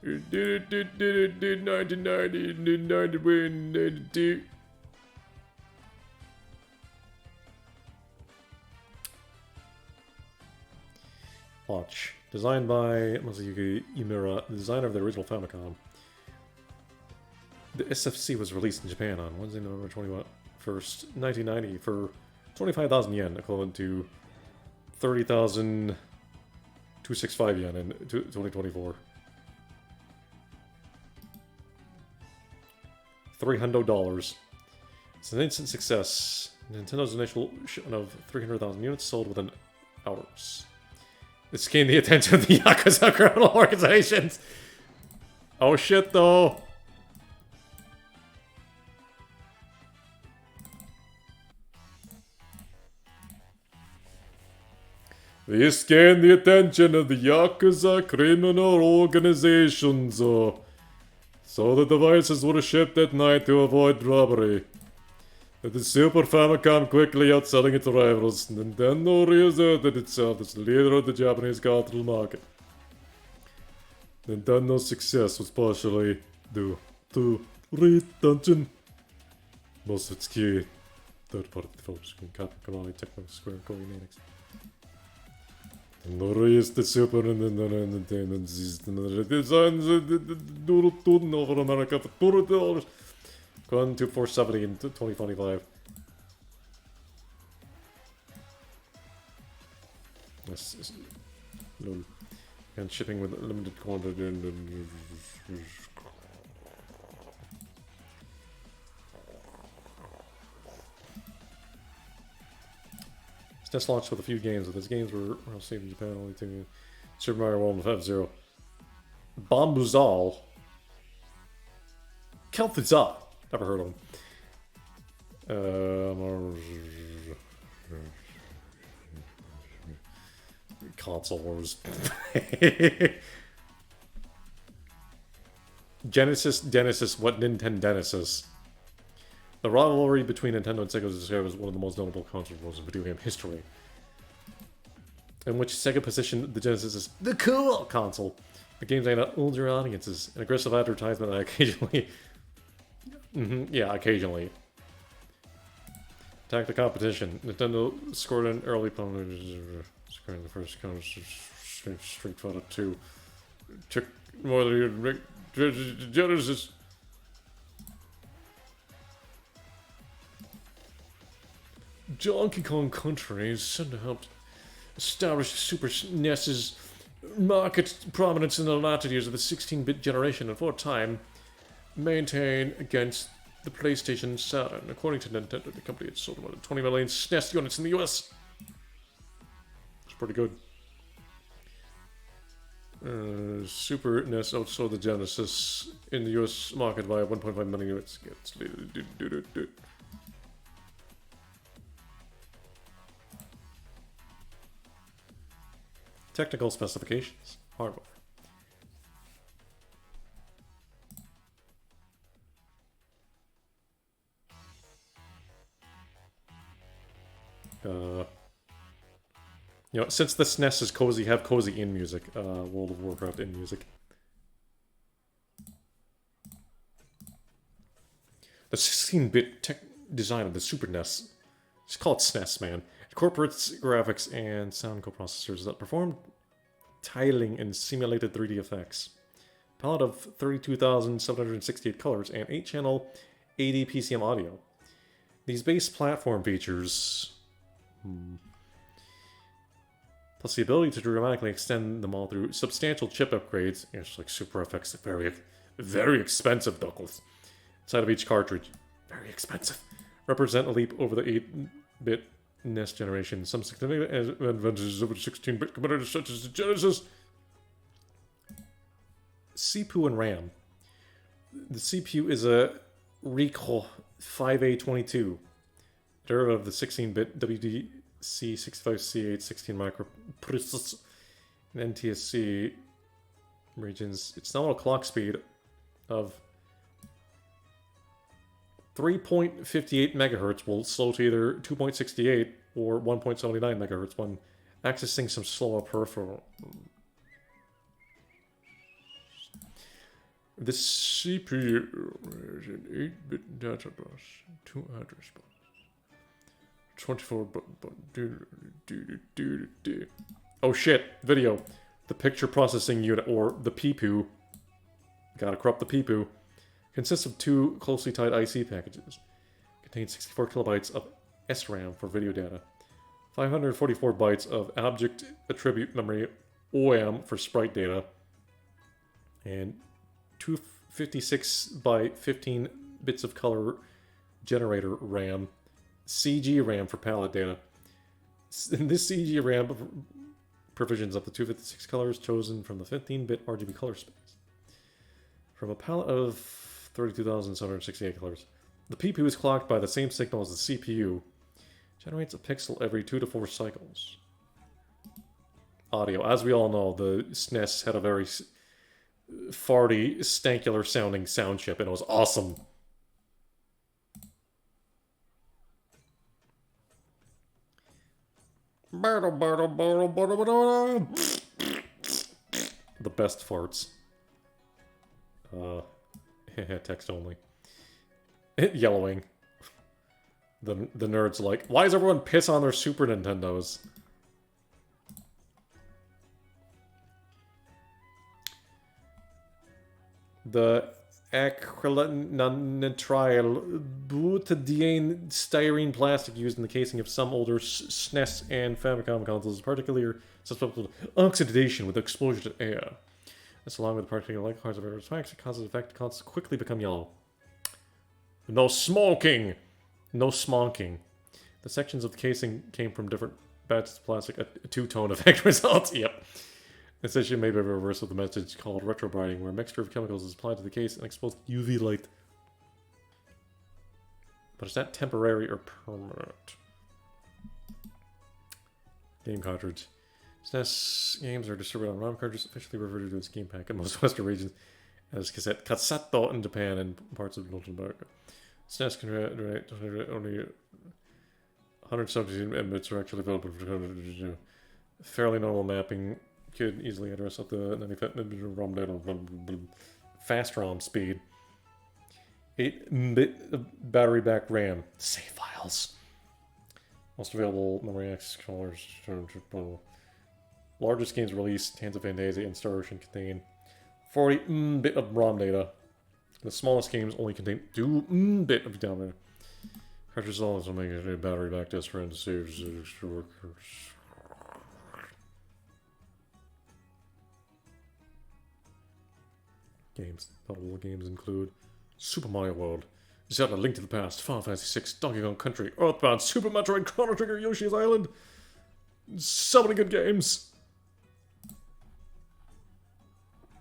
1990, 91, 92. Watch. Designed by Masayuki Imura, the designer of the original Famicom. The SFC was released in Japan on Wednesday, November 21st, 1990 for 25,000 yen, equivalent to 30,265 yen in 2024. $300. It's an instant success. Nintendo's initial shipment of 300,000 units sold within hours. This gained the attention of the Yakuza criminal organizations. Oh shit, though. This gained the attention of the Yakuza criminal organizations. So the devices were shipped at night to avoid robbery. With the Super Famicom quickly outselling its rivals, Nintendo reasserted itself as the leader of the Japanese console market. Nintendo's success was partially due to retention. Most of its key third-party developers can Konami, Tecmo, Square, Enix. No raised the Super Nintendo Entertainment System. The designs doodle over America for $200. Gone to 470 in 2025. Yes, lol. And shipping with limited quantity. SNES launched with a few games, but those games were received in Japan only to Super Mario World and F-Zero. Bombuzal. Kel'Thuzad. Never heard of him. Console Wars. Genesis, what Nintendo Genesis? The rivalry between Nintendo and Sega was described as one of the most notable console wars in video game history, in which Sega positioned the Genesis as the cool console. The games aimed at older audiences, and aggressive advertisement that occasionally... occasionally. Attack the competition. Nintendo scored an early opponent, scoring the first Street Fighter 2. Took more than Genesis. Donkey Kong Country is said to help establish Super SNES's market prominence in the latter years of the 16-bit generation and for a time maintain against the PlayStation Saturn. According to Nintendo, the company had sold more than 20 million SNES units in the US. It's pretty good. Super NES outsold the Genesis in the US market by 1.5 million units. Technical specifications. Hardware. You know, since the SNES is cozy, have cozy in music. World of Warcraft in music. The 16-bit tech design of the Super NES, just call it SNES, man, incorporates graphics and sound coprocessors that perform tiling and simulated 3D effects. Palette of 32,768 colors and 8-channel 80 PCM audio. These base platform features... plus the ability to dramatically extend them all through substantial chip upgrades. It's like super effects, very expensive, Douglas. Inside of each cartridge, very expensive. Represent a leap over the 8-bit NES generation. Some significant advantages over the 16-bit competitors such as the Genesis. CPU and RAM. The CPU is a Ricoh 5A22, derivative of the 16-bit WDC65C8 16 microprocessor in NTSC regions. Its nominal clock speed of 3.58 megahertz will slow to either 2.68 or 1.79 megahertz when accessing some slower peripheral. The CPU is an 8-bit data bus, 2 address bus, 24 button. Oh shit, video. The picture processing unit, or the PPU, gotta corrupt the PPU, consists of 2 closely tied IC packages. Contains 64 kilobytes of SRAM for video data, 544 bytes of object attribute memory OAM for sprite data, and 256 by 15 bits of color generator RAM, CG RAM for palette data. And this CG RAM provisions up to 256 colors chosen from the 15-bit RGB color space. From a palette of 32,768 colors. The PPU is clocked by the same signal as the CPU. Generates a pixel every 2 to 4 cycles. Audio. As we all know, the SNES had a very farty, stankular sounding sound chip, and it was awesome. The best farts. Text only. Yellowing. The nerds like, why does everyone piss on their Super Nintendos? The acrylonitrile butadiene styrene plastic used in the casing of some older SNES and Famicom consoles is particularly susceptible to oxidation with exposure to air. This, along with particular like parts of various facts, it causes the affected consoles to quickly become yellow. No smoking! No smonking. The sections of the casing came from different batches of plastic. A two-tone effect results. Yep. This issue may be reversed with a message called retrobrighting, where a mixture of chemicals is applied to the case and exposed to UV light. But it's not temporary or permanent. Game cartridge. SNES games are distributed on ROM cartridges, officially referred to as Game Pack in most Western regions, as Cassetto in Japan and parts of North America. SNES can only 117 bits are actually available for fairly normal mapping. Could easily address up to 95 ROM data, fast ROM speed. 8-bit battery back RAM. Save files. Most available memory access controllers. Largest games released, Hands of Fantasia and Star Ocean contain 40 bit of ROM data. The smallest games only contain 2 bit of data. Cartridges also make a battery back test for to save workers. Games. Notable games include Super Mario World, Zelda: Link to the Past, Final Fantasy VI, Donkey Kong Country, Earthbound, Super Metroid, Chrono Trigger, Yoshi's Island. So many good games.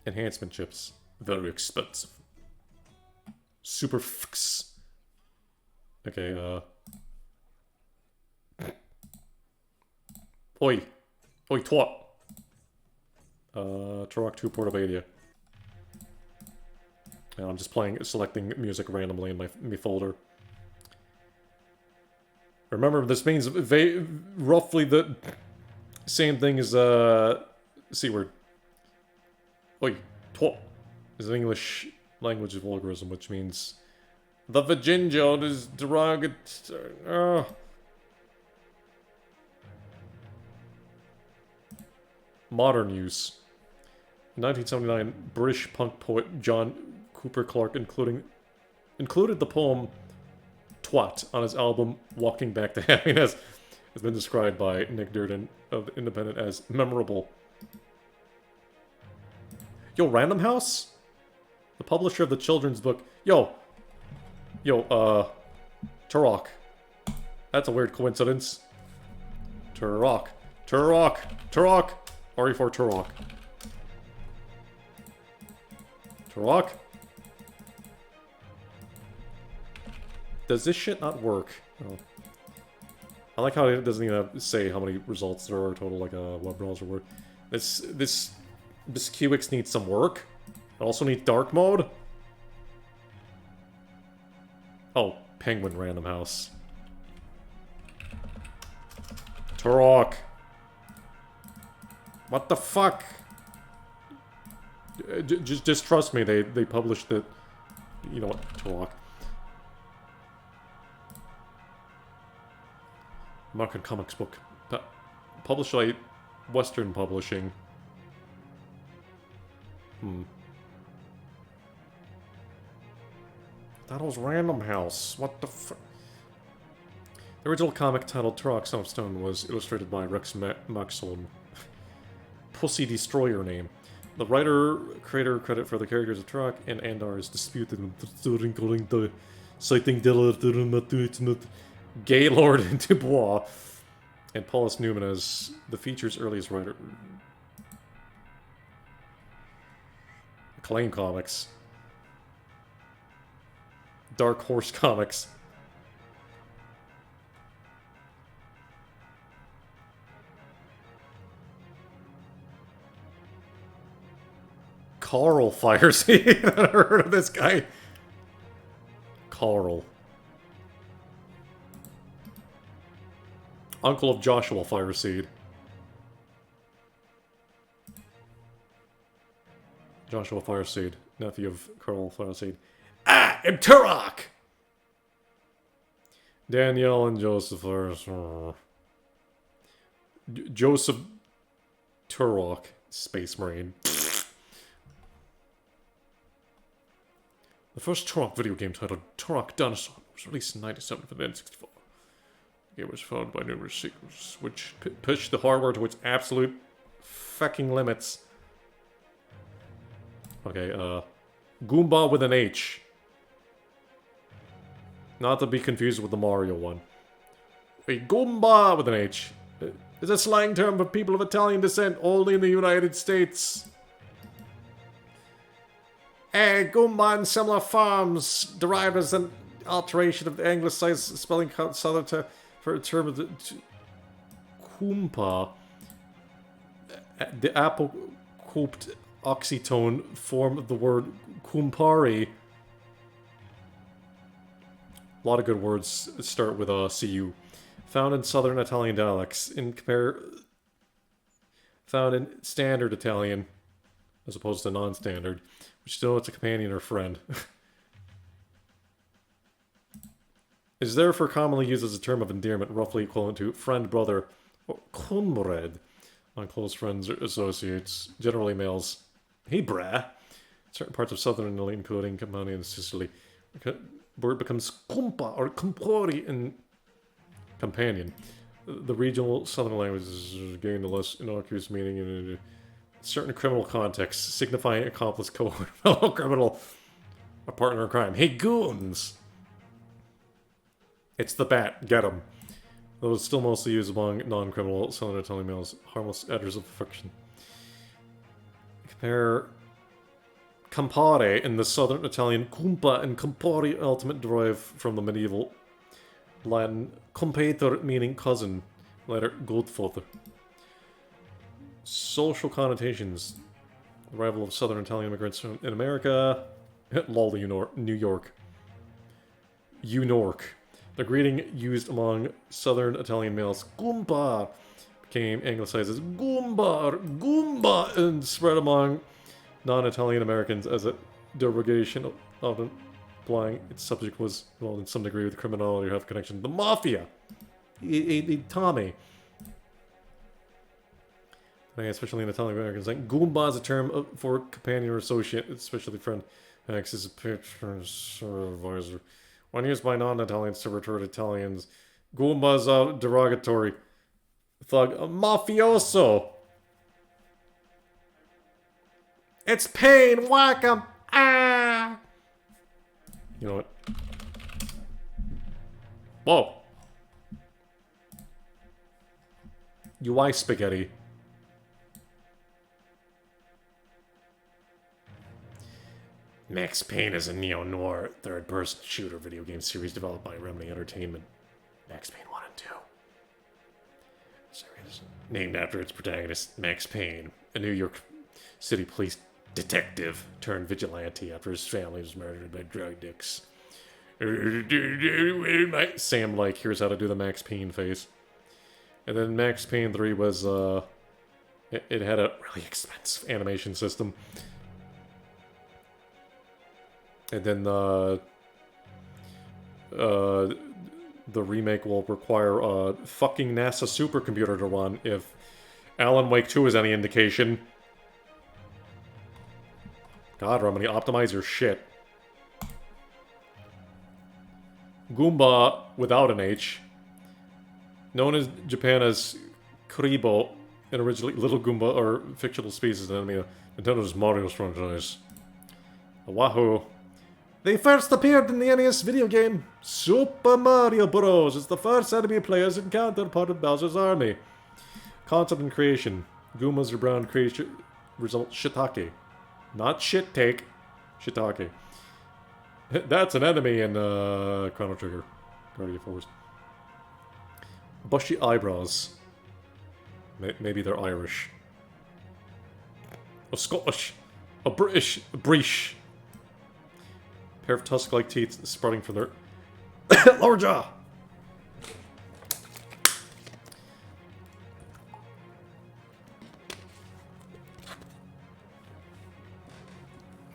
Enhancement chips. Very expensive. Super fix. Okay, Oi. Oi, twat. Turok 2 Portabilia. And I'm just selecting music randomly in my folder. Remember, this means roughly the same thing as, C word. Oi, twat is an English language vulgarism, which means the Virginjo is derogatory. Modern use. In 1979, British punk poet John Cooper Clarke included the poem Twat on his album Walking Back to Happiness. It's been described by Nick Durden of The Independent as memorable. Yo, Random House? The publisher of the children's book. Yo, Turok. That's a weird coincidence. Turok. RE4 Turok. Turok? Does this shit not work? Oh. I like how it doesn't even say how many results there are total, like a web browser word. This Kiwix needs some work. I also need dark mode. Oh, Penguin Random House. Turok. What the fuck? Just trust me, they published it. You know what, Turok. American Comics Book. Published by Western Publishing. That was Random House. What the fuck? The original comic titled Turok Son of Stone was illustrated by Rex Maxon. Pussy Destroyer name. The writer-creator credit for the characters of Turok and Andar is disputed, including the citing Gaylord Dubois and Paulus Newman as the feature's earliest writer. Acclaim Comics. Dark Horse Comics. Carl Fireseed. I've never heard of this guy. Carl. Uncle of Joshua Fireseed. Joshua Fireseed, nephew of Carl Fireseed. I am Turok! Danielle and Joseph are... Joseph Turok, Space Marine. The first Turok video game titled Turok Dinosaur was released in '97 for the N64. The game was followed by numerous sequels, which pushed the hardware to its absolute fucking limits. Okay, Goomba with an H. Not to be confused with the Mario one. A Goomba with an H is a slang term for people of Italian descent only in the United States. Goomba and similar forms derived as an alteration of the anglicized spelling southern for a term of the Goomba. The apocooped oxytone form of the word Kumpari. A lot of good words start with CU. Found in southern Italian dialects. Found in standard Italian, as opposed to non-standard, which denotes a companion or friend. Is therefore commonly used as a term of endearment, roughly equivalent to friend, brother, or comrade on close friends or associates, generally males. Hey, brah. Certain parts of southern Italy, including Campania and Sicily, word becomes compa or compori in companion. The regional southern languages gain the less innocuous meaning in certain criminal contexts, signifying accomplice, cohort, fellow criminal, or partner in crime. Hey, goons! It's the bat. Get him. Though it's still mostly used among non-criminal Southern Italian males, harmless editors of affection. Compare Campare in the Southern Italian Goomba and Campari ultimate derived from the medieval Latin compator, meaning cousin, later godfather. Social connotations. Arrival of Southern Italian immigrants in America. Lol, New York. Unork. The greeting used among Southern Italian males, Goomba, became anglicized as Goomba or Goomba and spread among non-Italian Americans as a derogation, often implying its subject was involved in some degree with criminality or have connection to the mafia. Tommy. Especially in Italian Americans, like Goomba is a term for companion or associate, especially friend, acts as a patron or advisor. When used by non-Italians to refer to Italians, Goomba is a derogatory thug, a mafioso. It's Payne, whack him! Ah! You know what? Whoa! UI spaghetti. Max Payne is a neo-noir third-person shooter video game series developed by Remedy Entertainment. Max Payne 1 and 2. Series named after its protagonist, Max Payne, a New York City police detective turned vigilante after his family was murdered by drug addicts. Sam, like, here's how to do the Max Payne face. And then Max Payne 3 was, it had a really expensive animation system. And then the remake will require a fucking NASA supercomputer to run if Alan Wake 2 is any indication. God, Remedy, optimize your shit. Goomba without an H. Known in Japan as Kuribo, and originally Little Goomba, or fictional species of enemy of Nintendo's Mario's franchise. Wahoo. They first appeared in the NES video game Super Mario Bros. It's the first enemy players encountered part of Bowser's army. Concept and creation. Goombas are brown creation. Result shiitake. Not shit take. Shiitake. That's an enemy in Chrono Trigger. Guardian Force. Bushy eyebrows. Maybe they're Irish. A Scottish. A British. A British. Pair of tusk-like teeth sprouting from their lower jaw.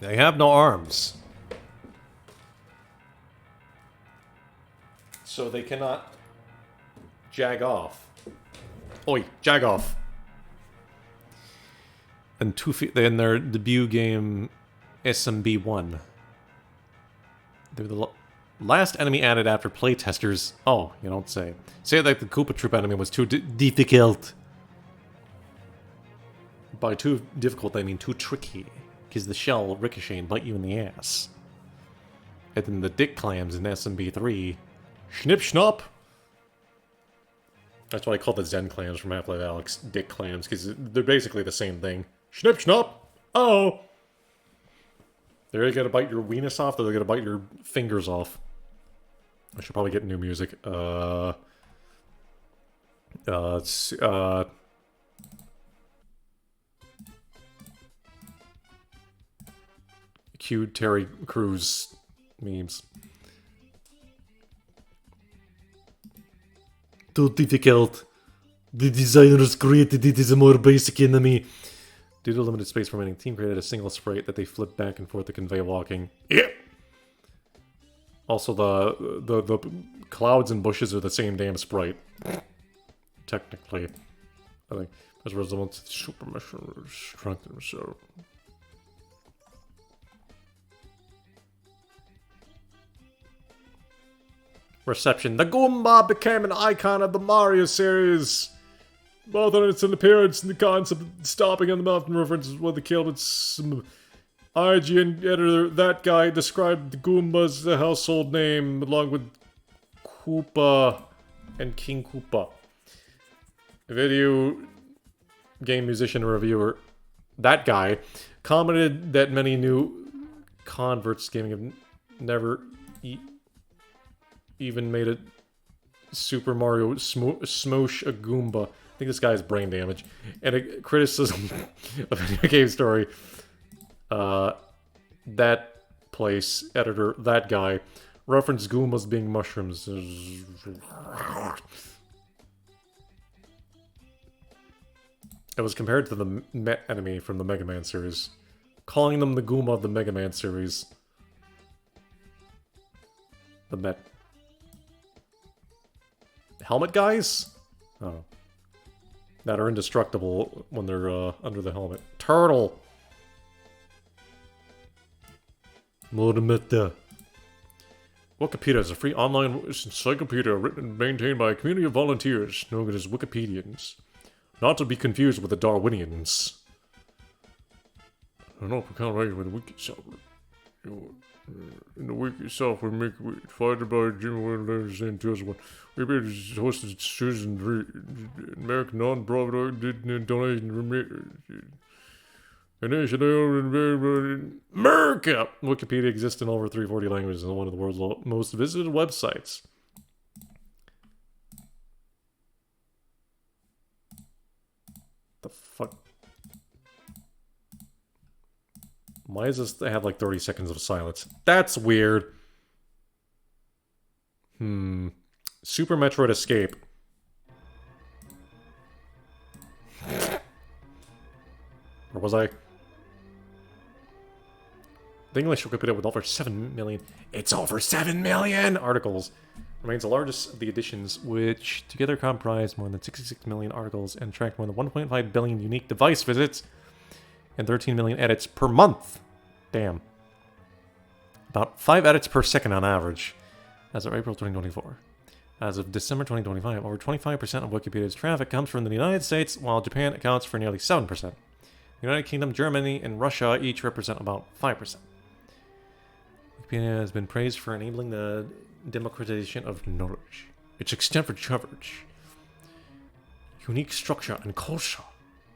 They have no arms. So they cannot jag off. Oi, jag off. And in their debut game, SMB1. They're the last enemy added after playtesters. Oh, you don't say. Say that the Koopa Troop enemy was too difficult. By too difficult, I mean too tricky. Because the shell will ricochet and bite you in the ass. And then the dick clams in SMB3. Schnip schnop! That's why I call the Zen clams from Half-Life Alyx dick clams, because they're basically the same thing. Schnip schnop! Oh! They're gonna bite your weenus off, or they're gonna bite your fingers off. I should probably get new music. Cue Terry Crews memes. Too difficult. The designers created it as a more basic enemy. Due to limited space remaining, the team created a single sprite that they flip back and forth to convey walking. Yeah. Also, the clouds and bushes are the same damn sprite. Technically, I think as a result, super mission strength and so. Reception. The Goomba became an icon of the Mario series. both on its appearance and the concept of stopping on the mouth and references what the kill. Its IGN editor, that guy, described the Goomba as a household name, along with Koopa and King Koopa. A video game musician reviewer, that guy, commented that many new converts gaming have never even made a Super Mario Smoosh a Goomba. I think this guy has brain damage. And a criticism of Video Game Story. That place, editor, that guy, referenced Goombas being mushrooms. It was compared to the Met enemy from the Mega Man series, calling them the Goomba of the Mega Man series. The Met. Helmet guys? Oh. That are indestructible when they're under the helmet. Turtle! Wikipedia is a free online encyclopedia written and maintained by a community of volunteers known as Wikipedians. Not to be confused with the Darwinians. I don't know if we can't write with the Wiki software. In the Wiki software, make it funded by Jimmy Williams in 2001. Wikipedia is hosted Susan American non-profit donation. America! Wikipedia exists in over 340 languages and is one of the world's most visited websites. The fuck? Why does this have like 30 seconds of silence? That's weird. Super Metroid Escape. Or was I? The English Wikipedia with over 7 million. It's over 7 million articles. Remains the largest of the editions, which together comprise more than 66 million articles and track more than 1.5 billion unique device visits and 13 million edits per month. Damn. About 5 edits per second on average, as of April 2024. As of December 2025, over 25% of Wikipedia's traffic comes from the United States, while Japan accounts for nearly 7%. The United Kingdom, Germany, and Russia each represent about 5%. Wikipedia has been praised for enabling the democratization of knowledge, its extensive coverage, unique structure, and culture.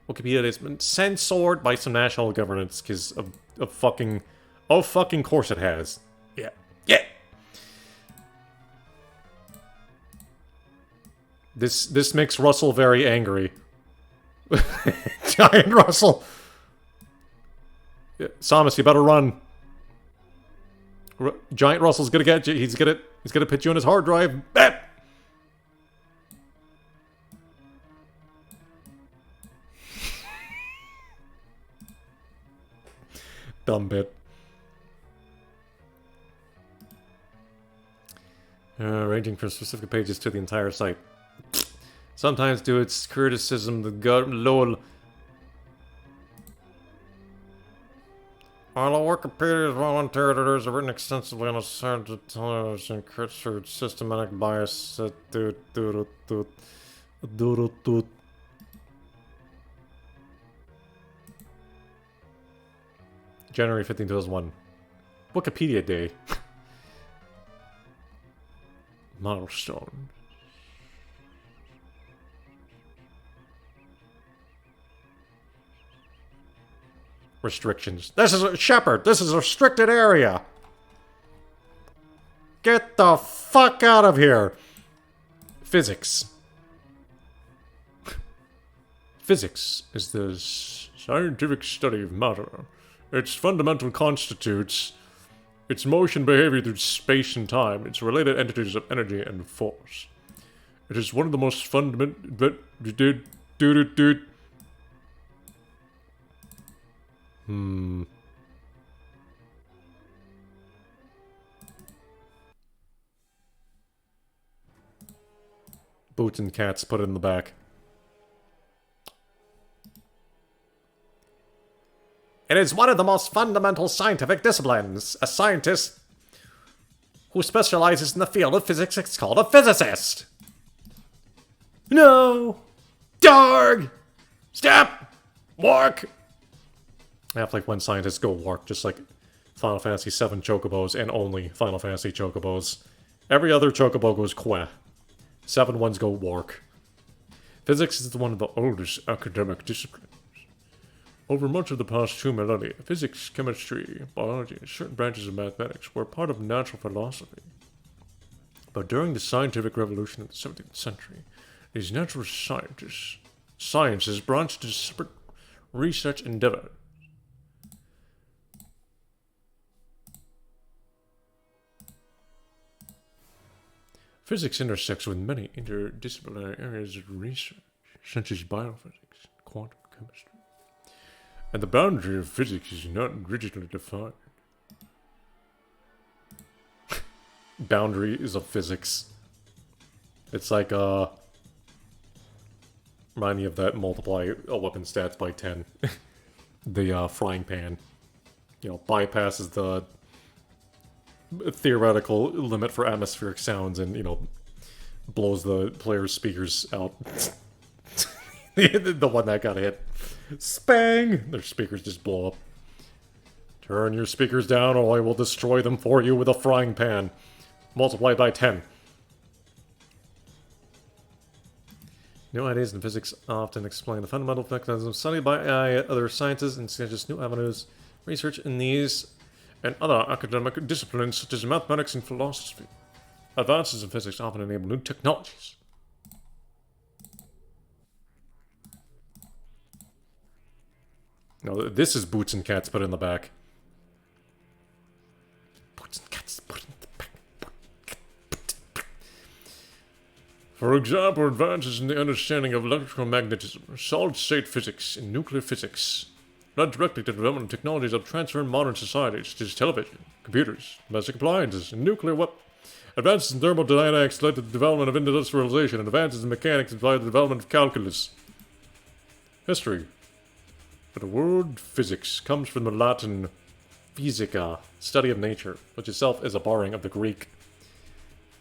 Wikipedia has been censored by some national governments because of fucking... Oh, fucking course it has. Yeah. Yeah! This makes Russell very angry. Giant Russell! Yeah, Samus, you better run. Giant Russell's gonna get you. He's gonna put you on his hard drive. Ah! Dumb bit. Ranging from specific pages to the entire site. Sometimes due to its criticism, the lol. Although Wikipedia's volunteer editors have written extensively on a certain television culture, systematic bias. January 15, 2001. Wikipedia Day. Milestone. Restrictions. This is a Shepherd. This is a restricted area. Get the fuck out of here. Physics. Physics is the scientific study of matter. Its fundamental constitutes its motion behavior through space and time, its related entities of energy and force. It is one of the most fundamental... Boots and cats, put it in the back. It is one of the most fundamental scientific disciplines. A scientist who specializes in the field of physics is called a physicist. No! Dog! Stop! Walk! Half-Life 1 scientists go walk, just like Final Fantasy VII chocobos and only Final Fantasy chocobos. Every other chocobo goes queh. 7 ones go walk. Physics is one of the oldest academic disciplines. Over much of the past 2 millennia, physics, chemistry, biology, and certain branches of mathematics were part of natural philosophy. But during the scientific revolution of the 17th century, these natural sciences branched into separate research endeavors. Physics intersects with many interdisciplinary areas of research, such as biophysics, quantum chemistry. And the boundary of physics is not rigidly defined. Boundaries of physics. It's like, remind me of that multiply a weapon stats by 10. The, frying pan. You know, bypasses the theoretical limit for atmospheric sounds and, you know, blows the player's speakers out. The one that got hit. Spang! Their speakers just blow up. Turn your speakers down or I will destroy them for you with a frying pan. Multiplied by 10. New ideas in physics often explain the fundamental mechanisms studied by other scientists and suggest new avenues. Research in these and other academic disciplines such as mathematics and philosophy. Advances in physics often enable new technologies. No, this is Boots and Cats put in the back. Boots and Cats put in the back. For example, advances in the understanding of electromagnetism, solid-state physics, and nuclear physics led directly to the development of technologies that transform modern societies, such as television, computers, domestic appliances, and nuclear weapons. Advances in thermodynamics led to the development of industrialization, and advances in mechanics led to the development of calculus. History. But the word physics comes from the Latin physica, study of nature, which itself is a borrowing of the Greek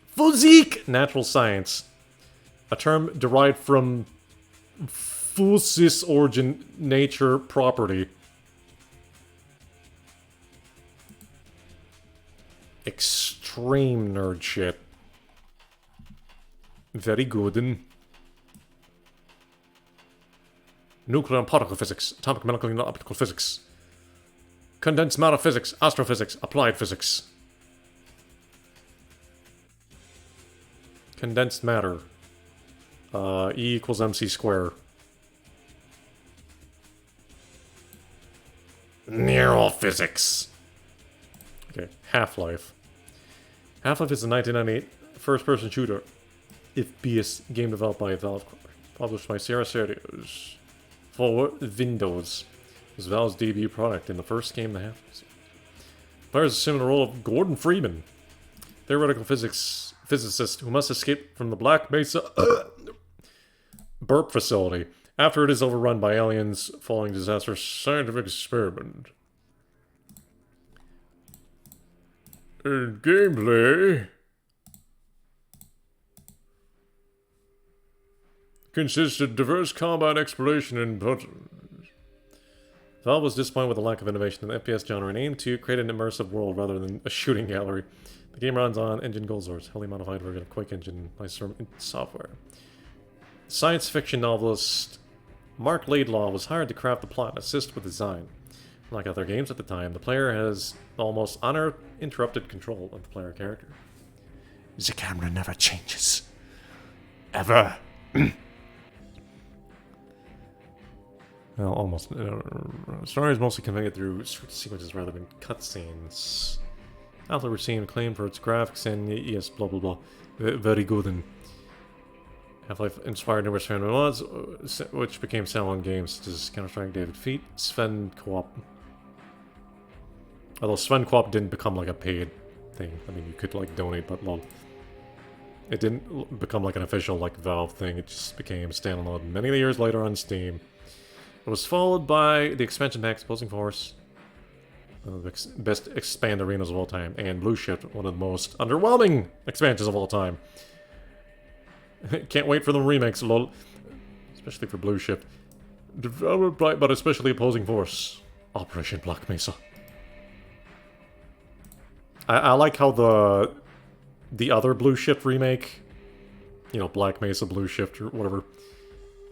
physique, natural science, a term derived from physis origin, nature, property. Extreme nerd shit. Very good. And nuclear and particle physics, atomic molecular and optical physics, condensed matter physics, astrophysics, applied physics. Condensed matter. E equals mc squared. Neural physics. Okay, Half-Life. Half-Life is a 1998 first-person shooter, FPS game developed by Valve, published by Sierra Studios for Windows. It was Valve's debut product in the first game the Half-Life. Players assume the role of Gordon Freeman, theoretical physicist who must escape from the Black Mesa burp facility after it is overrun by aliens following disastrous scientific experiment. In gameplay consists of diverse combat exploration and puzzles. Valve was disappointed with the lack of innovation in the FPS genre and aimed to create an immersive world rather than a shooting gallery. The game runs on Engine Gold Source, heavily modified version of Quake Engine licensed from id Software. Science fiction novelist Mark Laidlaw was hired to craft the plot and assist with design. Like other games at the time, the player has almost uninterrupted control of the player character. The camera never changes. Ever. Well, almost. The story is mostly conveyed through sequences rather than cutscenes. Half-Life received acclaim for its graphics and yes, blah blah blah. Very good. And Half-Life inspired numerous fan mods, which became standalone games such as Counter-Strike, David Feet, Sven Co-op. Although Sven Co-op didn't become like a paid thing. I mean, you could like donate, but lol. It didn't become like an official like Valve thing. It just became standalone many years later on Steam. It was followed by the expansion pack Exposing Force, the best expand arenas of all time, and Blue Shift, one of the most underwhelming expansions of all time. Can't wait for the remakes, lol. Especially for Blue Shift. Developed by, but especially opposing force. Operation Black Mesa. I like how the other Blue Shift remake, you know, Black Mesa Blue Shift or whatever,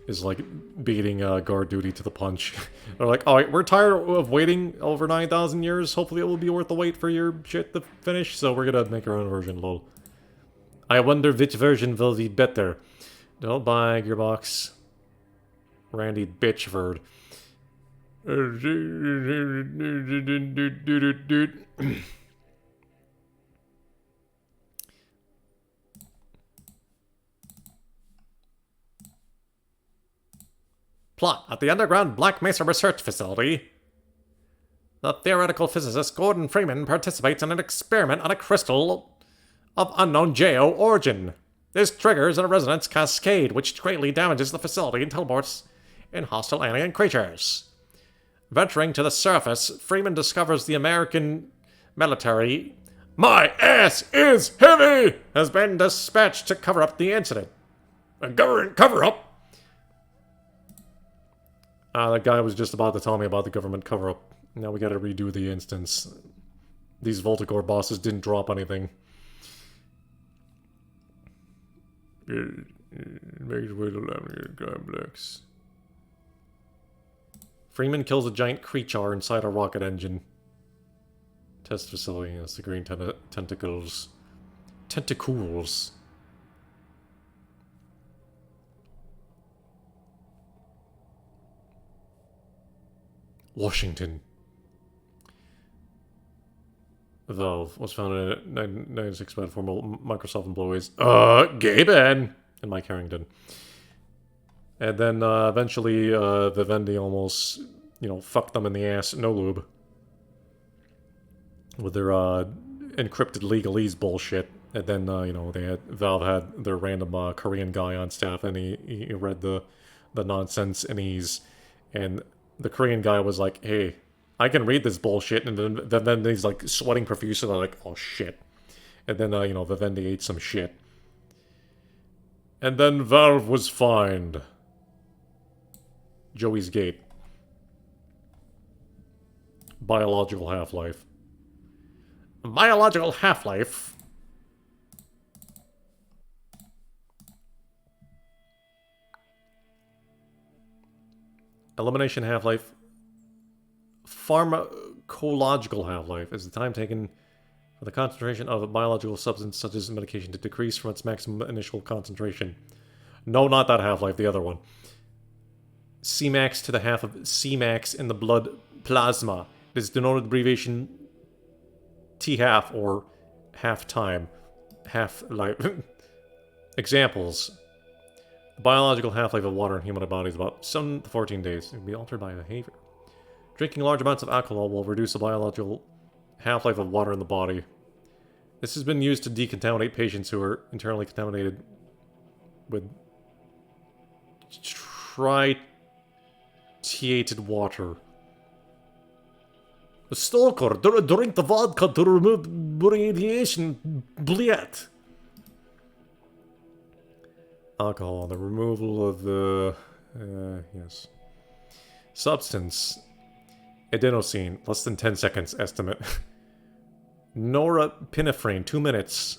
is like beating guard duty to the punch. They're like, alright, we're tired of waiting over 9,000 years. Hopefully it will be worth the wait for your shit to finish, so we're gonna make our own version, lol. I wonder which version will be better. Don't buy Gearbox. Randy Bitchford. Plot. At the underground Black Mesa Research Facility, the theoretical physicist Gordon Freeman participates in an experiment on a crystal of unknown geo origin. This triggers a resonance cascade, which greatly damages the facility and teleports in hostile alien creatures. Venturing to the surface, Freeman discovers the American military, "My ass is heavy!" has been dispatched to cover up the incident. A government cover-up? That guy was just about to tell me about the government cover-up. Now we gotta redo the instance. These Voltigor bosses didn't drop anything. Makes way to laminate complex. Freeman kills a giant creature inside a rocket engine. Test facility. That's the green tentacles. Tentacles. Washington. Valve was founded in 1996 by former Microsoft employees. Gay Ben! And Mike Harrington. And then, eventually, Vivendi almost, you know, fucked them in the ass, no lube. With their, encrypted legalese bullshit. And then, you know, Valve had their random, Korean guy on staff, and he read the nonsense, and the Korean guy was like, hey, I can read this bullshit, and then he's like sweating profusely, like, oh shit. And then, you know, Vivendi ate some shit. And then Valve was fined. Joey's Gate. Biological half-life. Biological half-life. Elimination half-life. Pharmacological half-life is the time taken for the concentration of a biological substance such as medication to decrease from its maximum initial concentration. No, not that half-life, the other one. Cmax to the half of Cmax in the blood plasma. It is denoted abbreviation T-half or half-time. Half-life. Examples. The biological half-life of water in human body is about 7 to 14 days. It can be altered by behavior. Drinking large amounts of alcohol will reduce the biological half-life of water in the body. This has been used to decontaminate patients who are internally contaminated with tritiated water. A stalker, drink the vodka to remove radiation. Bliet. Alcohol, the removal of the... yes. Substance. Adenosine, less than 10 seconds estimate. Norepinephrine, 2 minutes.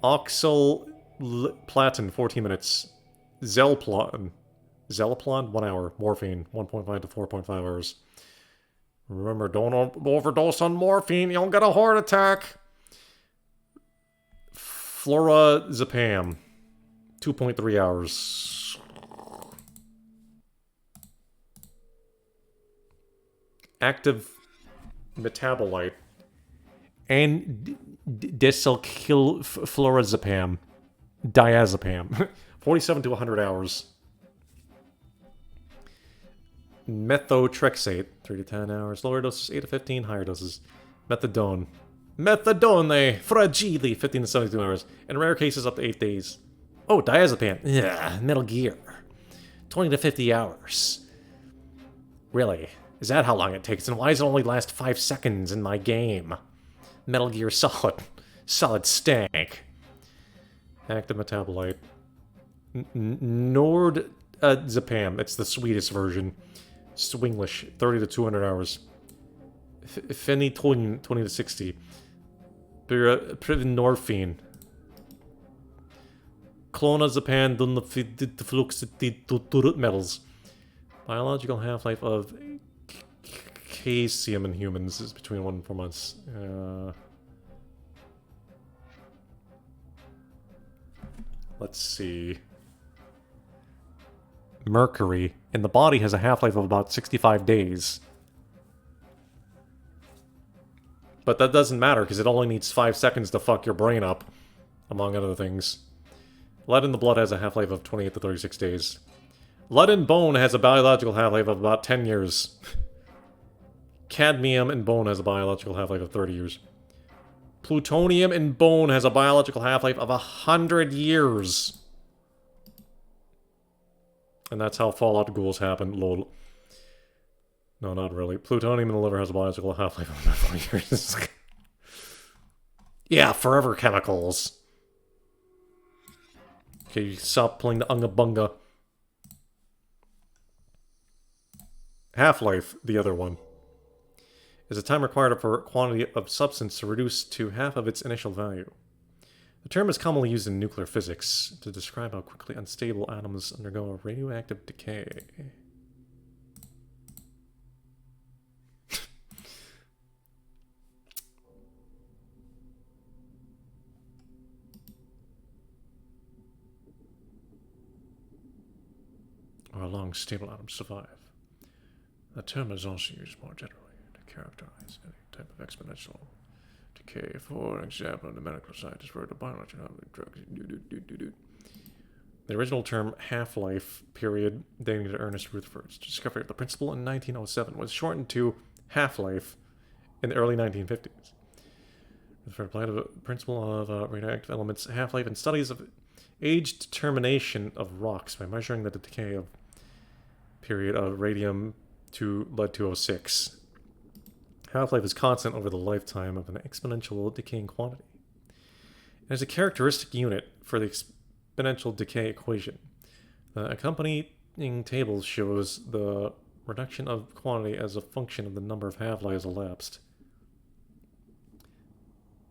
Oxaliplatin, 14 minutes. Zelplon, 1 hour. Morphine, 1.5 to 4.5 hours. Remember, don't overdose on morphine, you'll get a heart attack. Florazepam, 2.3 hours. Active metabolite. And desylflorazepam. Diazepam. 47 to 100 hours. Methotrexate. 3 to 10 hours. Lower doses 8 to 15. Higher doses. Methadone. Methadone. Fragile. 15 to 72 hours. In rare cases up to 8 days. Oh, diazepam. Yeah, Metal Gear. 20 to 50 hours. Really? Is that how long it takes? And why does it only last 5 seconds in my game? Metal Gear Solid. Solid stank. Active metabolite. Nord Zapam. It's the Swedish version. Swinglish, 30 to 200 hours. Fenny 20 to 60. Norfine. Clona Zapan dun the flux metals. Biological half-life of caesium in humans is between 1 and 4 months. Let's see. Mercury in the body has a half-life of about 65 days. But that doesn't matter because it only needs 5 seconds to fuck your brain up, among other things. Lead in the blood has a half-life of 28 to 36 days. Lead in bone has a biological half-life of about 10 years. Cadmium in bone has a biological half-life of 30 years. Plutonium in bone has a biological half-life of 100 years. And that's how Fallout ghouls happen, lol. No, not really. Plutonium in the liver has a biological half-life of about 40 years. Yeah, forever chemicals. Okay, stop playing the Unga Bunga. Half-life, the other one, is a time required for a quantity of substance to reduce to half of its initial value. The term is commonly used in nuclear physics to describe how quickly unstable atoms undergo a radioactive decay. Or how long stable atoms survive. The term is also used more generally to characterize any type of exponential decay. For example, the medical scientists wrote a biological drugs. The original term half-life period, dating to Ernest Rutherford's discovery of the principle in 1907, was shortened to half-life in the early 1950s. Rutherford applied the principle of radioactive elements half-life in studies of age determination of rocks by measuring the decay of period of radium to lead-206. Half-life is constant over the lifetime of an exponential decaying quantity. It is a characteristic unit for the exponential decay equation. The accompanying table shows the reduction of quantity as a function of the number of half-lives elapsed.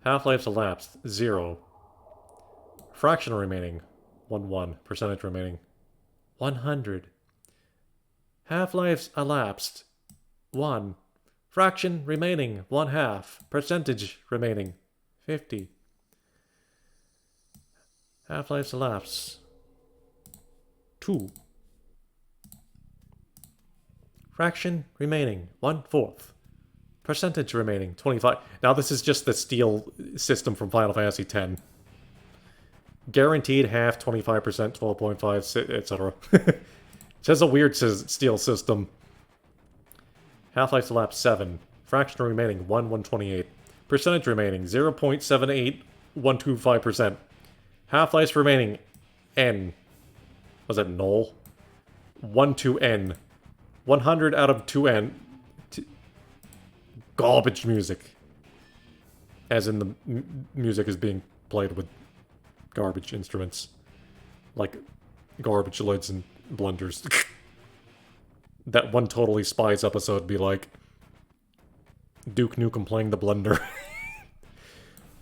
Half-lives elapsed, 0. Fraction remaining, 1. Percentage remaining, 100. Half-lives elapsed, 1. Fraction remaining, 1/2. Percentage remaining, 50. Half-lives elapsed, 2. Fraction remaining, 1/4. Percentage remaining, 25. Now this is just the steel system from Final Fantasy X. Guaranteed half, 25%, 12.5, etc. It has a weird steel system. Half-life elapsed 7. Fraction remaining 1/128. Percentage remaining 0.78125%. Half-lives remaining N. Was that null? 1 to N. 100 out of 2N. Garbage music. As in the music is being played with garbage instruments. Like garbage lids and blenders. That one Totally Spies episode be like Duke Nukem playing the blender.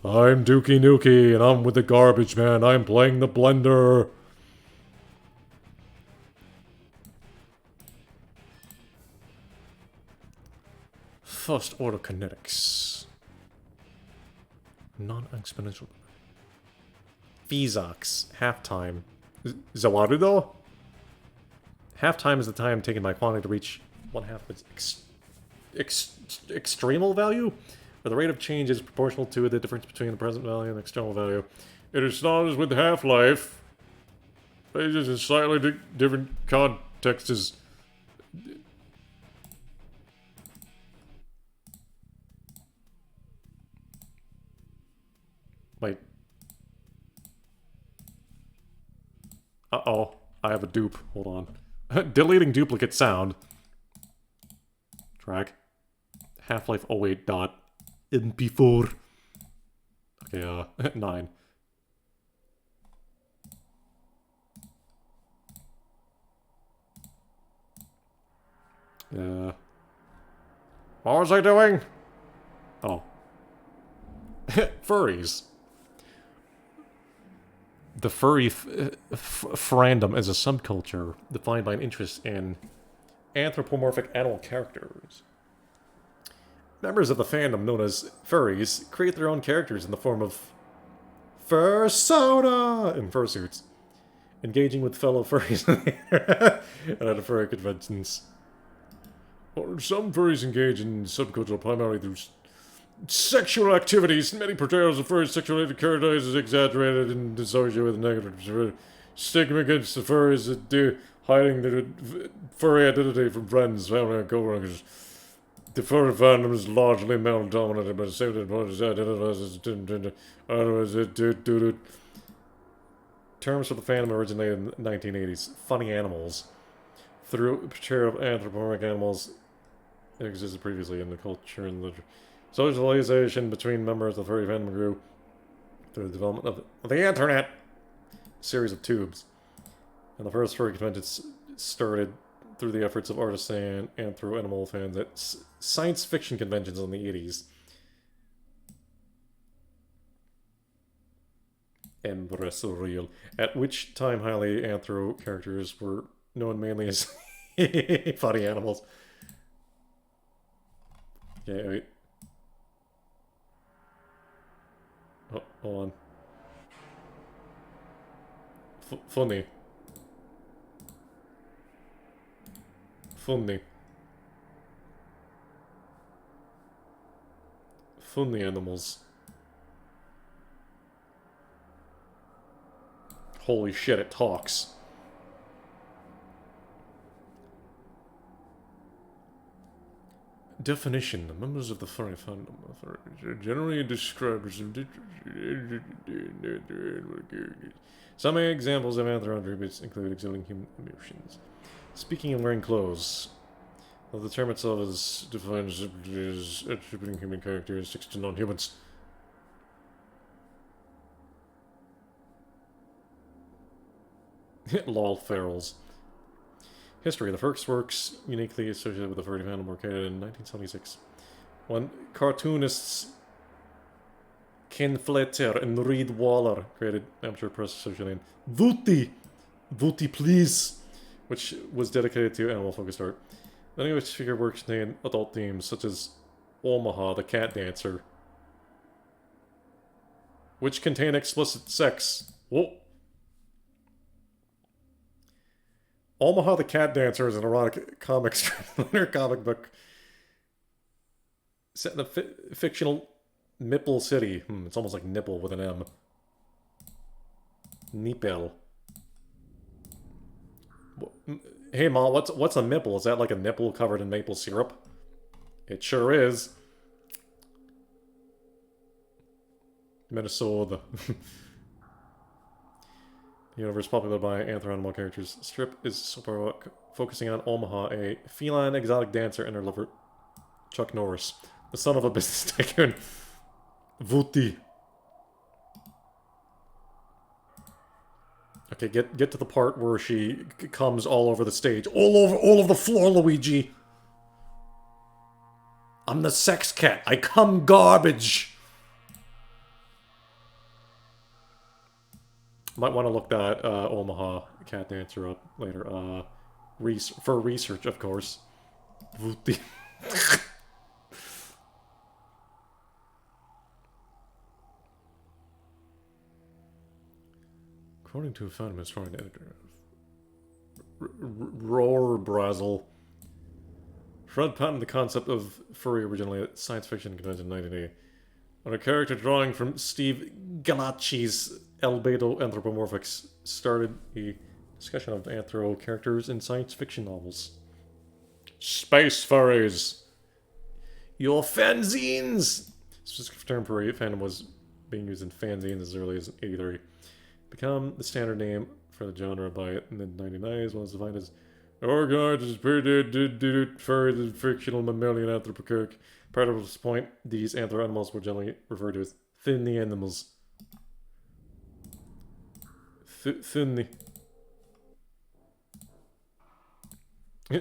I'm Dookie Nukie and I'm with the garbage man. I'm playing the blender. First order kinetics. Non-exponential. Vinesauce. Halftime. Zawarudo? Half-time is the time taken by quantity to reach 1/2 of its extremal value, where the rate of change is proportional to the difference between the present value and the external value. It is not as with half-life. It's just in slightly different contexts. Wait. Uh-oh. I have a dupe. Hold on. Deleting duplicate sound. Track. Half-Life 08 dot MP4. Okay, 9. What was I doing? Oh. Furries. The furry frandom is a subculture defined by an interest in anthropomorphic animal characters. Members of the fandom known as furries create their own characters in the form of fur soda in fursuits, engaging with fellow furries and at furry conventions. Some furries engage in subculture primarily through sexual activities. Many portrayals of furry sexuality characters is exaggerated and associated with negative stigma against the furries that do, hiding their furry identity from friends, family, and co-workers. The furry fandom is largely male-dominated, but accepted as identifies as terms for the fandom originated in the 1980s. Funny animals. Through a portrayal of anthropomorphic animals that existed previously in the culture and literature. Socialization between members of the furry fandom grew through the development of the internet. A series of tubes. And the first furry conventions started through the efforts of artists and anthro-animal fans at science fiction conventions in the 80s. Embrace-real. At which time highly anthro characters were known mainly as funny animals. Okay, wait. Oh, hold on. Funny. Funny. Funny animals. Holy shit, it talks. Definition. The members of the furry fandom are generally described as some examples of anthro attributes include exhibiting human emotions, speaking and wearing clothes. The term itself is defined as attributing human characteristics to non-humans. Lol ferals. History. The first works uniquely associated with the furry fandom were created in 1976, when cartoonists Ken Fletcher and Reed Waller created amateur press associated Vooty! Vooty Please! Which was dedicated to animal-focused art. Many of which figure works contain adult themes, such as Omaha, the cat dancer, which contain explicit sex. Whoa. Omaha the Cat Dancer is an erotic comic strip comic book set in a fictional Nipple City. It's almost like nipple with an M. Nipple. Hey Ma, what's a nipple? Is that like a nipple covered in maple syrup? It sure is. Minnesota. Universe popular by anthro-animal characters. Strip is super focusing on Omaha, a feline exotic dancer and her lover, Chuck Norris, the son of a business tycoon. Vooty. Okay, get to the part where she comes all over the stage. All over the floor, Luigi. I'm the sex cat. I come garbage. Might want to look that Omaha cat dancer up later. For research, of course. According to a fandom historian editor, Roar Brazel, Fred patented the concept of furry originally at science fiction convention in 1980. When a character drawing from Steve Galacci's Albedo Anthropomorphics started a discussion of anthro characters in science fiction novels. Space furries! Your fanzines! Specific term for fandom was being used in fanzines as early as 83. Become the standard name for the genre by mid-1990s, when it's defined as organized furries and fictional mammalian anthropomorphic. Part of this point, these anthro animals were generally referred to as thin animals. Thinly.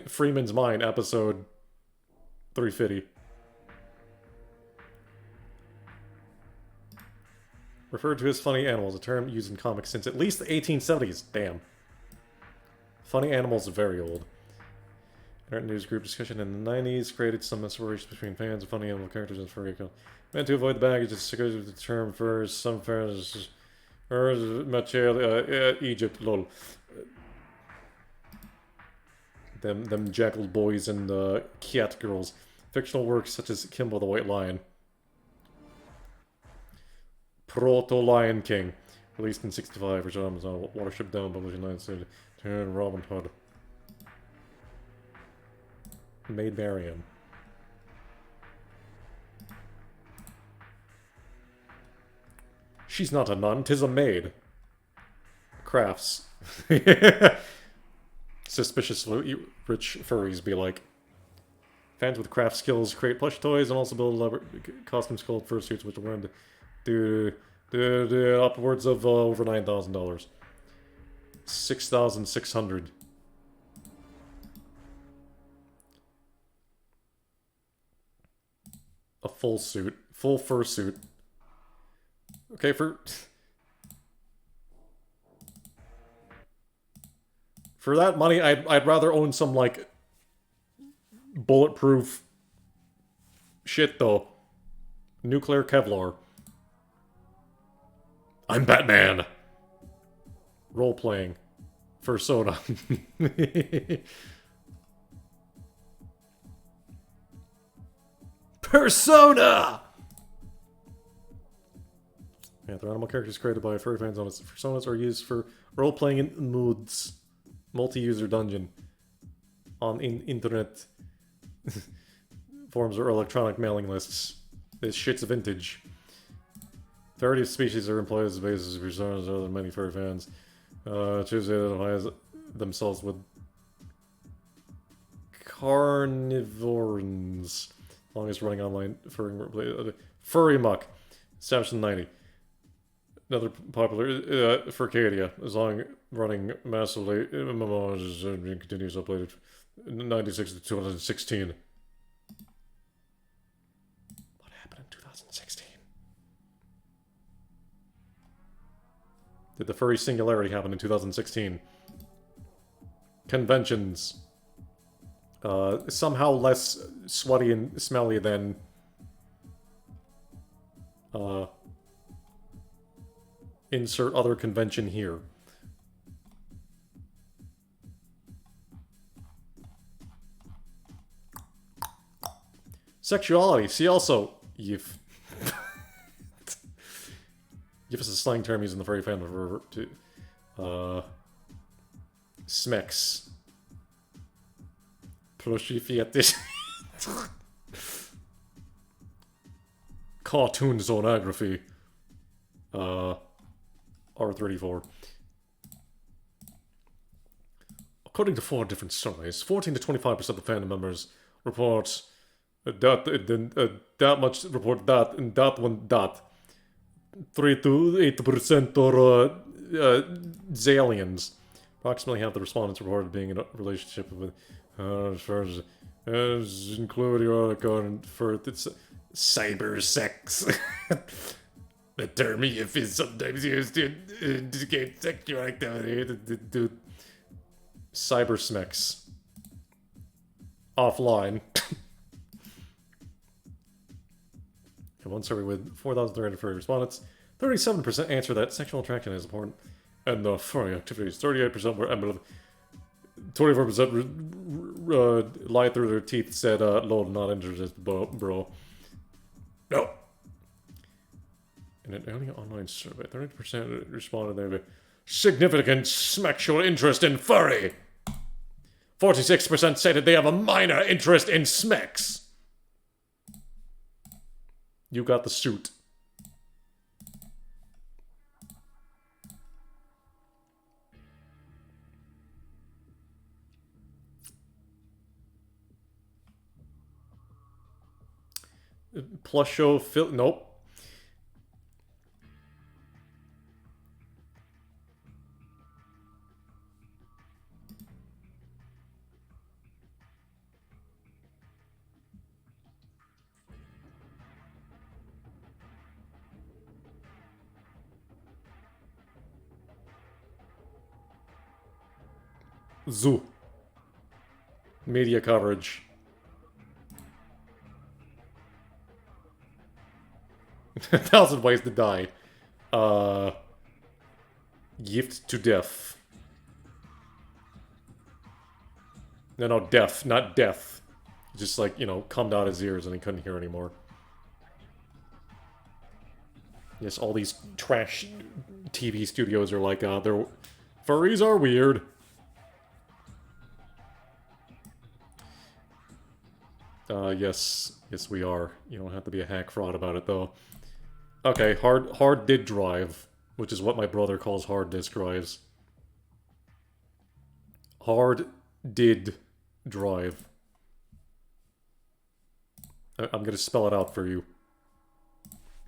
Freeman's Mine, episode 350. Referred to as funny animals, a term used in comics since at least the 1870s. Damn. Funny animals are very old. Internet news group discussion in the 90s created some separation between fans of funny animal characters and furry accounts. Meant to avoid the baggage associated with the term furs. Some furs material Egypt, lol. Them jackal boys and cat girls. Fictional works such as Kimba the White Lion. Proto-Lion King. Released in 65 for Amazon. Watership Down, published in 1970. Turn Robin Hood. Maid Marian. She's not a nun, 'tis a maid. Crafts. Suspicious rich furries be like. Fans with craft skills create plush toys and also build elaborate costumes called fursuits, which will run to upwards of over $9,000. 6,600. A full suit. Full fursuit. Okay, for that money, I'd rather own some, like, bulletproof shit, though. Nuclear Kevlar. I'm Batman! Role-playing. Persona. Persona! Yeah, they're animal characters created by furry fans on its personas are used for role-playing in moods. Multi-user dungeon. On internet forums or electronic mailing lists. This shit's vintage. Variety of species are employed as the basis of personas other than many furry fans. Choose to identify themselves with carnivores. Longest running online furry muck. Established in the 90s. Another popular Furcadia is long running massively continues updated 96 to 2016. What happened in 2016? Did the furry singularity happen in 2016? Conventions. Somehow less sweaty and smelly than insert other convention here. Sexuality. See also Yif. Yif is a slang term used in the furry fandom to Smex. Plushie fetish. Cartoon zonography. R34. According to 4 different surveys, 14 to 25% of fandom members report that much report that, and that one that. 3 to 8% are Zalians. Approximately half the respondents reported being in a relationship with include your for cyber sex. The term if is sometimes used to indicate sexual activity to cyber smex. Offline. One survey with 4,300 furry respondents, 37% answer that sexual attraction is important, and the furry activities, 38% were emblem. 24% lied through their teeth, said, lol, not interested, bro. No. In an early online survey, 30% responded they have a significant sexual interest in furry. 46% stated they have a minor interest in smex. You got the suit. Plus show nope. Zoo. Media coverage. 1,000 Ways to Die. Gift to Death. No, deaf, not death. Just like, you know, combed out his ears and he couldn't hear anymore. Yes, all these trash TV studios are like, they're... Furries are weird. Yes, we are. You don't have to be a hack fraud about it, though. Okay, hard did drive, which is what my brother calls hard disk drives. Hard did drive. I'm gonna spell it out for you.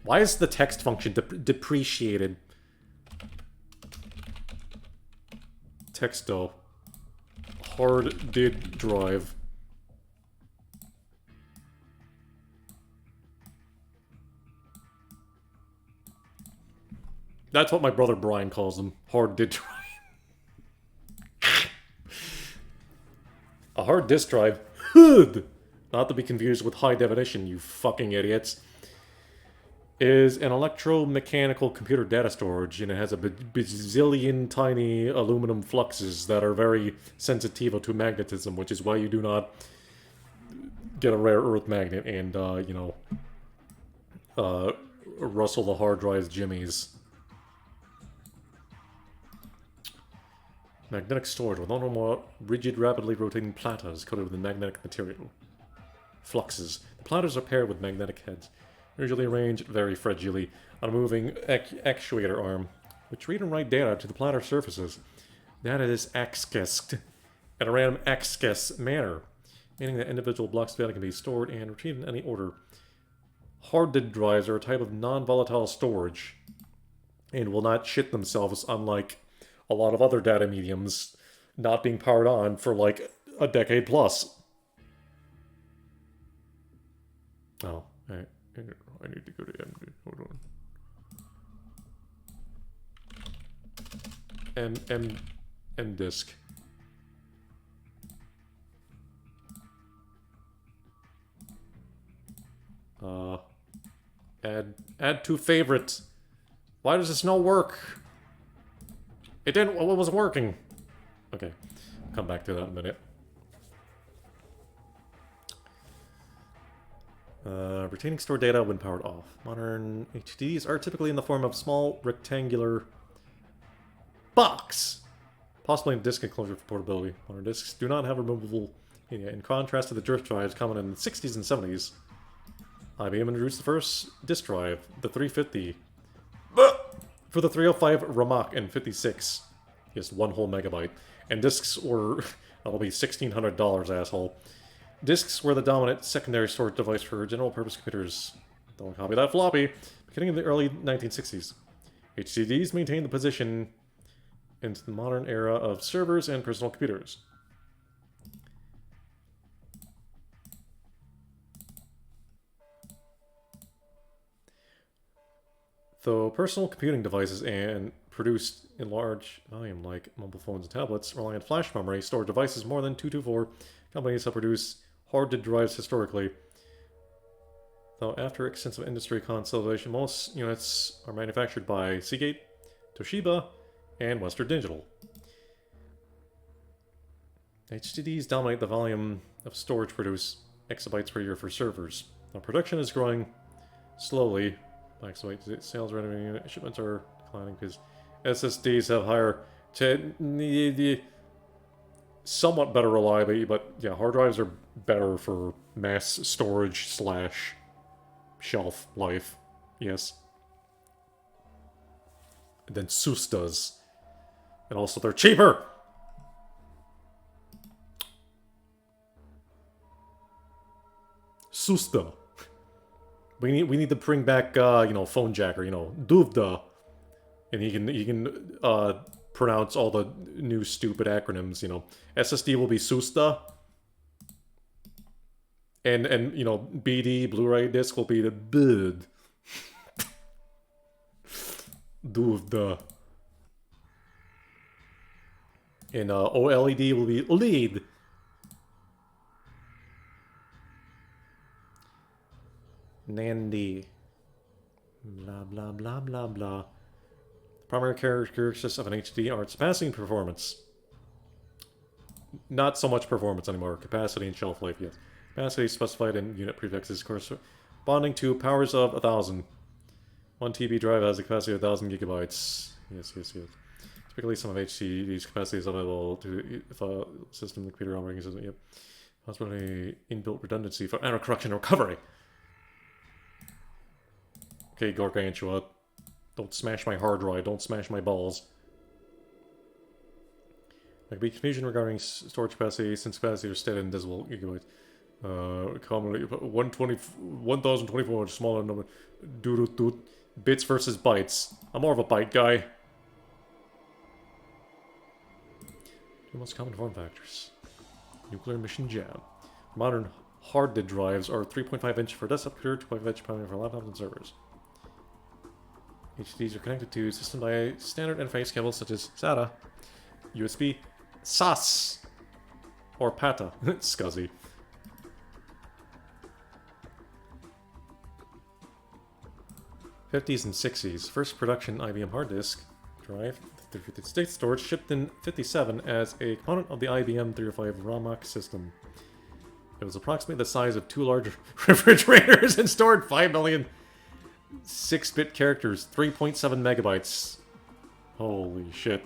Why is the text function depreciated? Texto. Hard did drive. That's what my brother Brian calls them. Hard did drive. A hard disk drive. Hood! Not to be confused with high definition, you fucking idiots. Is an electromechanical computer data storage, and it has a bazillion tiny aluminum fluxes that are very sensitive to magnetism, which is why you do not get a rare earth magnet and, you know, rustle the hard drive's jimmies. Magnetic storage with one or more rigid, rapidly rotating platters coated with magnetic material. Fluxes. The platters are paired with magnetic heads, usually arranged very fragilely on a moving actuator arm, which read and write data to the platter surfaces. Data is accessed in a random access manner, meaning that individual blocks of data can be stored and retrieved in any order. Hard disk drives are a type of non-volatile storage and will not shit themselves, unlike a lot of other data mediums not being powered on for like a decade plus. Oh, I need to go to MD. Hold on. M disk. Add to favorite. Why does this not work? It didn't. What was working? Okay, come back to that in a minute. Retaining stored data when powered off. Modern HDDs are typically in the form of small rectangular box, possibly in disk enclosure for portability. Modern disks do not have removable media. In contrast to the drift drives common in the 60s and 70s, IBM introduced the first disk drive, the 350, for the 305 Ramak in 56. Yes, 1 whole megabyte. And disks were, that'll be $1,600, asshole. Disks were the dominant secondary storage device for general-purpose computers. Don't copy that floppy. Beginning in the early 1960s, HDDs maintained the position into the modern era of servers and personal computers. Though personal computing devices and produced in large volume like mobile phones and tablets rely on flash memory storage devices, more than 224 companies have produced hard disk drives historically. Though after extensive industry consolidation, most units are manufactured by Seagate, Toshiba, and Western Digital. HDDs dominate the volume of storage produced exabytes per year for servers. Now production is growing slowly. Sales revenue shipments are declining because SSDs have higher, somewhat better reliability, but yeah, hard drives are better for mass storage / shelf life. Yes. Than SUS does. And also they're cheaper! Susta. We need to bring back phone jacker, Duvda. And he can pronounce all the new stupid acronyms, SSD will be Susta. And BD, Blu-ray disc will be the BUD. Duvda. And OLED will be lead. Nandy. Blah, blah, blah, blah, blah. Primary characteristics of an HD are its capacity and performance. Not so much performance anymore. Capacity and shelf life, yes. Capacity specified in unit prefixes corresponding to powers of 1,000. 1 TB drive has a capacity of 1,000 gigabytes. Yes, yes, yes. Typically, some of HDD's capacity is available to file system, computer operating system. Yep. Possibly inbuilt redundancy for error correction and recovery. Okay, Gargantua. Don't smash my hard drive. Don't smash my balls. There could be confusion regarding storage capacity since capacity are stated in decimal gigabytes. Commonly, 1,024 smaller number. Bits versus bytes. I'm more of a byte guy. The most common form factors. Nuclear mission jam. Modern hard disk drives are 3.5 inch for desktop computer, 2.5 inch for laptops and servers. HDDs are connected to system by standard interface cables such as SATA, USB, SAS, or PATA. Scuzzy. '50s and '60s. First production IBM hard disk drive, the 50 state storage, shipped in '57 as a component of the IBM 305 ROMAC system. It was approximately the size of 2 large refrigerators and stored 5 million 6-bit characters, 3.7 megabytes. Holy shit.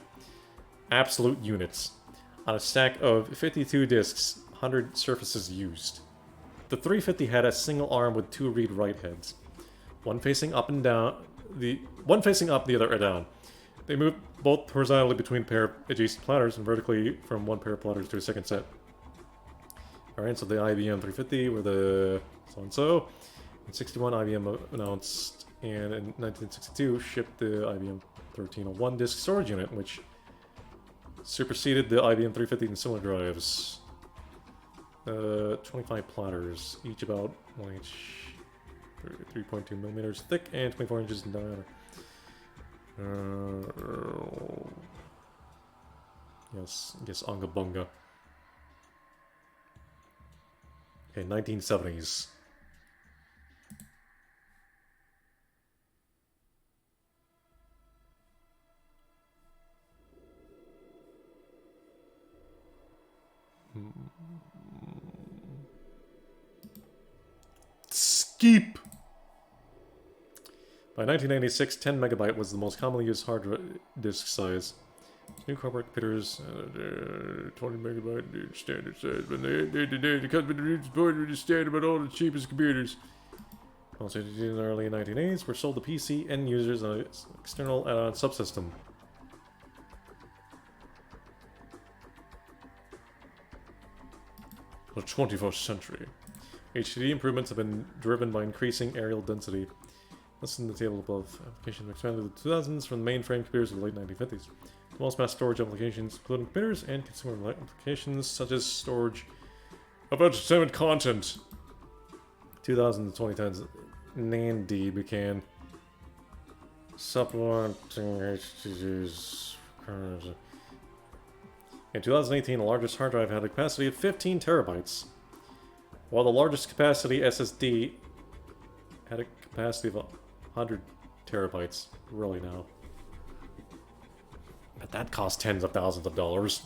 Absolute units. On a stack of 52 disks, 100 surfaces used. The 350 had a single arm with 2 read-write heads. One facing up and down, one facing up, the other down. They moved both horizontally between a pair of adjacent platters and vertically from one pair of platters to a second set. Alright, so the IBM 350 were the so-and-so. In 61, IBM announced, and in 1962 shipped the IBM 1301 disk storage unit, which superseded the IBM 350 and similar drives. 25 platters, each about 1 inch, 3.2 millimeters thick, and 24 inches in diameter. Yes, Unga Bunga. Okay, 1970s. Skeep! By 1996, 10 megabyte was the most commonly used hard disk size. New corporate computers, 20 megabyte standard size, but the company supported the standard about all the cheapest computers. Also, in the early 1980s, were sold to PC end users on an external add-on subsystem. The 21st century. HDD improvements have been driven by increasing areal density. Listen to the table above. Applications expanded to the 2000s from the mainframe computers of the late 1950s. The most mass storage applications, including computers and consumer applications such as storage of entertainment content. 2000s to 2010s, NAND began supplementing HDDs. In 2018, the largest hard drive had a capacity of 15 terabytes, while the largest capacity SSD had a capacity of 100 terabytes. Really now. But that costs tens of thousands of dollars.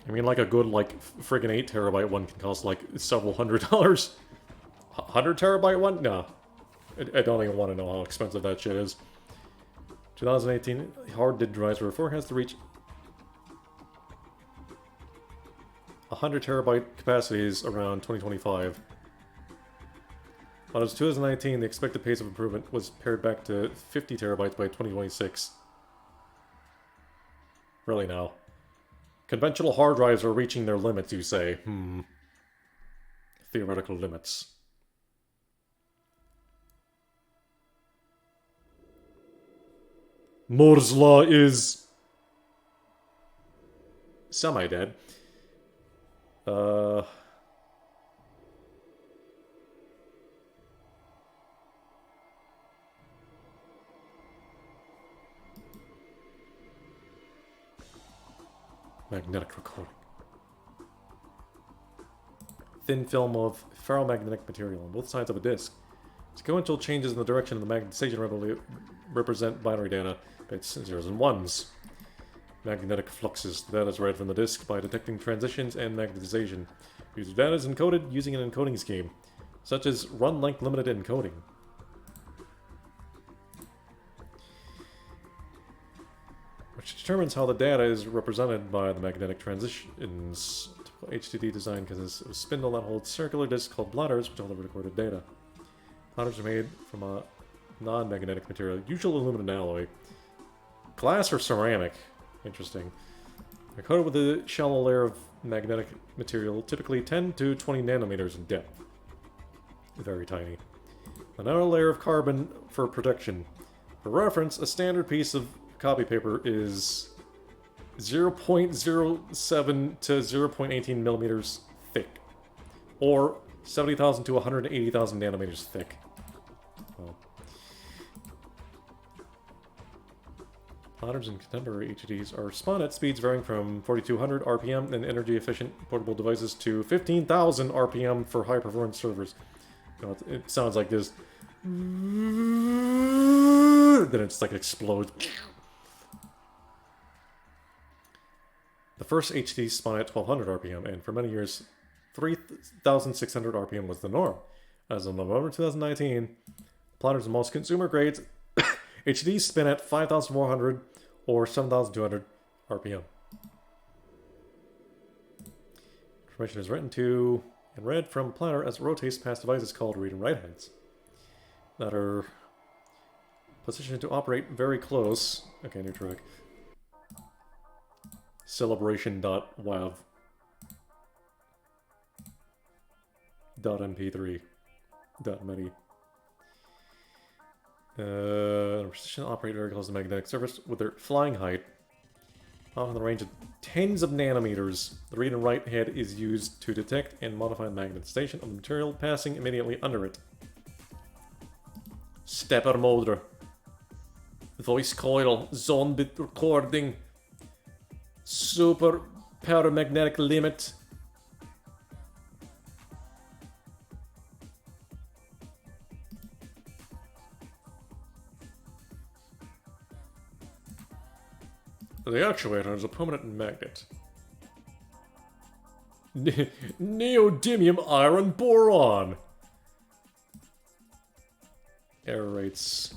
I mean, like a good, like, friggin' 8 terabyte one can cost, like, several $100. 100 terabyte one? No. I don't even want to know how expensive that shit is. 2018, hard disk drives were forecast to reach 100 terabyte capacities around 2025. But as 2019, the expected pace of improvement was pared back to 50 terabytes by 2026. Really now. Conventional hard drives are reaching their limits, you say. Theoretical limits. Moore's Law is semi-dead. Magnetic recording. Thin film of ferromagnetic material on both sides of a disc. Sequential changes in the direction of the magnetization represent binary data, bits, zeros and ones. Magnetic fluxes. The data is read from the disk by detecting transitions and magnetization. User data is encoded using an encoding scheme, such as run-length limited encoding. Which determines how the data is represented by the magnetic transitions. Typical HDD design consists of a spindle that holds circular discs called bladders, which hold the recorded data. Bladders are made from a non-magnetic material, usually aluminum alloy. Glass or ceramic. Interesting. They're coated with a shallow layer of magnetic material, typically 10 to 20 nanometers in depth. Very tiny. Another layer of carbon for protection. For reference, a standard piece of copy paper is 0.07 to 0.18 millimeters thick, or 70,000 to 180,000 nanometers thick. Well. Plotters and contemporary HDDs are spun at speeds varying from 4,200 RPM in energy-efficient portable devices to 15,000 RPM for high-performance servers. You know, it sounds like this. Then it just like explodes. The first HD spun at 1200 RPM, and for many years, 3600 RPM was the norm. As of November 2019, plotters and most consumer grades HD spin at 5400 or 7200 RPM. Information is written to and read from plotter as it rotates past devices called read and write heads that are positioned to operate very close. Okay, new track. Celebration.wav. .mp3. .medi. Precision operate very close to the magnetic surface with their flying height, often in the range of tens of nanometers. The read and write head is used to detect and modify the magnetization of the material passing immediately under it. Stepper motor. Voice coil. Zone bit recording. Super paramagnetic limit. The actuator is a permanent magnet. Neodymium iron boron. Error rates.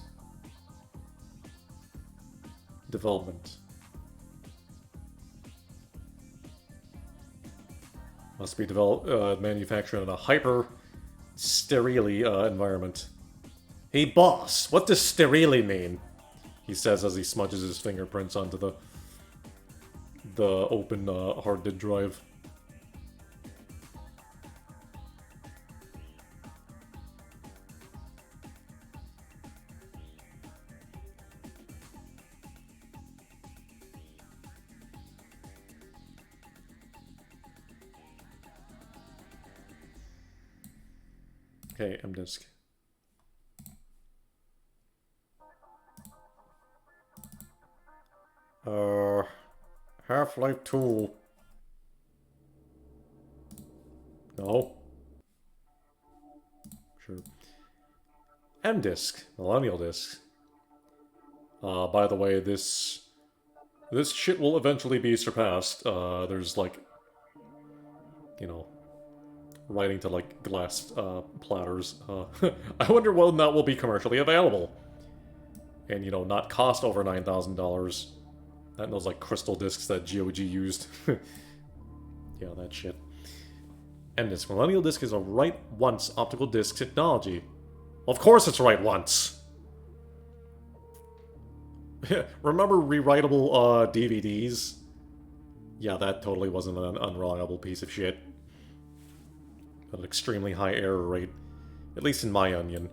Development. Must be manufactured in a hyper-sterile environment. Hey boss, what does sterile mean? He says as he smudges his fingerprints onto the open hard disk drive. Okay, M-disk. Half-Life 2. No. Sure. M-disk. Millennial disk. By the way, this shit will eventually be surpassed. There's like, you know, writing to like glass platters. I wonder when that will be commercially available. And, you know, not cost over $9,000. Not those, like, crystal discs that GOG used. Yeah, that shit. M-disk. Millennial disk is a write-once optical disc technology. Well, of course it's write-once! Remember rewritable DVDs? Yeah, that totally wasn't an unreliable piece of shit. An extremely high error rate. At least in my onion.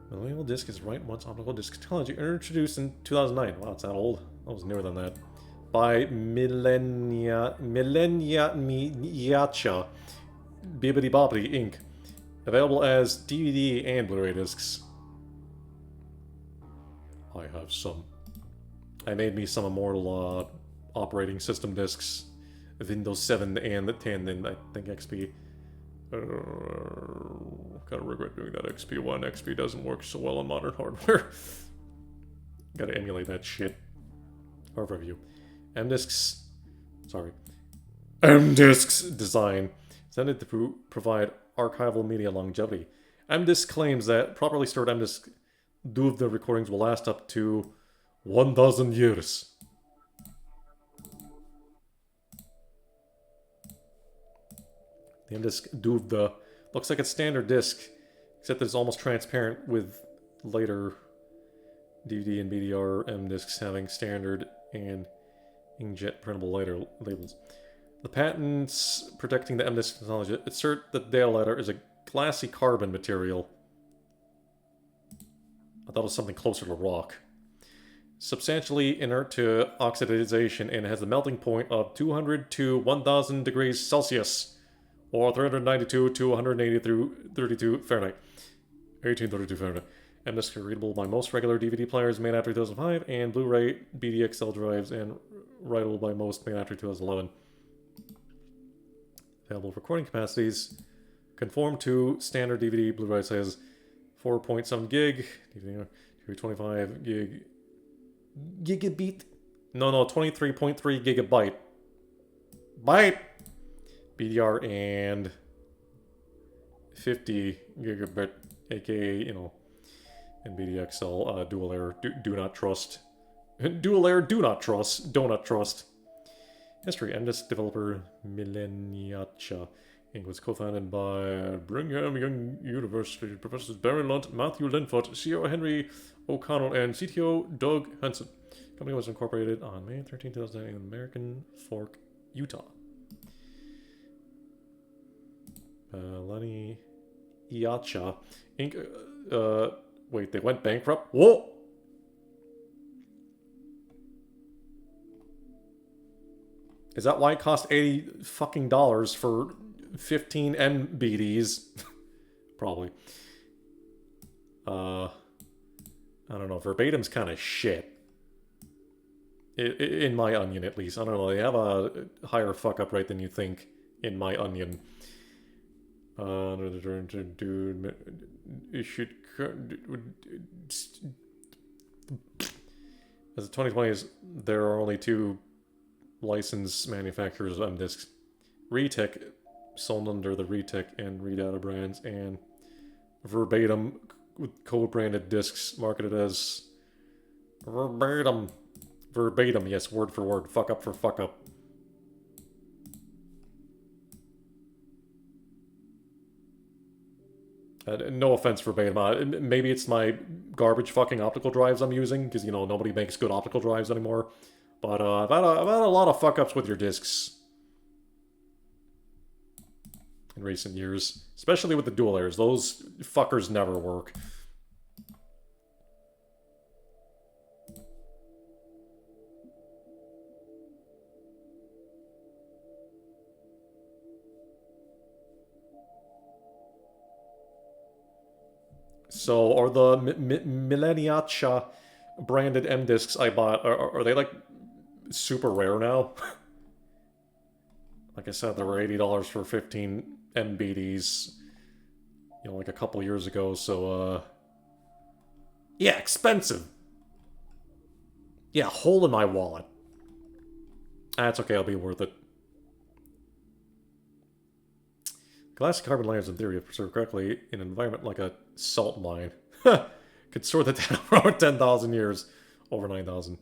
Millennial disk is write-once optical disc technology introduced in 2009. Wow, it's that old. That was newer than that. By Miacha Bibbidi Bobbidi Inc. Available as DVD and Blu-ray discs. I have some I made me some Immortal operating system disks, Windows 7 and the 10, and I think XP. Kind of regret doing that. XP1. XP doesn't work so well on modern hardware. Gotta emulate that shit. Overview. MDisks. Sorry. MDisks design is intended to provide archival media longevity. MDisk claims that properly stored MDisk the recordings will last up to 1,000 years. The MDisk DUV looks like a standard disc, except that it's almost transparent, with later DVD and BDR MDisks having standard and inkjet printable later labels. The patents protecting the MDisk technology assert that the data ladder is a glassy carbon material. I thought it was something closer to rock. Substantially inert to oxidization, and has a melting point of 200 to 1000 degrees Celsius, or 392 to 180 through 32 Fahrenheit. 1832 Fahrenheit. MDisks are readable by most regular DVD players made after 2005, and Blu-ray, BDXL drives, and writable by most made after 2011. Available recording capacities conform to standard DVD Blu-ray size 4.7 gig, DVD 25 gig, gigabit. No, 23.3 gigabyte. Byte! BDR and 50 gigabit, aka, you know, NVDXL, dual layer, do not trust. Dual layer, do not trust, donut trust. History. MDisk developer Millenniacha Inc. was co-founded by Brigham Young University professors Barry Lunt, Matthew Linfoot, CEO Henry O'Connell, and CTO Doug Henson. The company was incorporated on May 13, 2009 in American Fork, Utah. Lenny Iacha Inc. Wait, they went bankrupt? Whoa! Is that why it cost $80 fucking for 15 NBDs? Probably. I don't know. Verbatim's kind of shit. In my onion, at least. I don't know. They have a higher fuck-up rate than you think in my onion. It should... As of 2020, there are only two licensed manufacturers of MDisks. Retech, sold under the Retech and Redata brands, and Verbatim, with co-branded discs marketed as Verbatim. Verbatim, yes, word for word. Fuck up for fuck up. No offense, Verbatim. Maybe it's my garbage fucking optical drives I'm using, because, you know, nobody makes good optical drives anymore. But I've had a lot of fuck-ups with your discs in recent years. Especially with the dual layers. Those fuckers never work. So, are the Millenniacha branded MDisks I bought, are they like super rare now? Like I said, they were $80 for 15 NBDs, you know, like a couple years ago, so, yeah, expensive. Yeah, hole in my wallet. That's okay, I'll be worth it. Glass carbon layers, in theory, if preserved correctly in an environment like a salt mine, could store the data for over 10,000 years, over 9,000,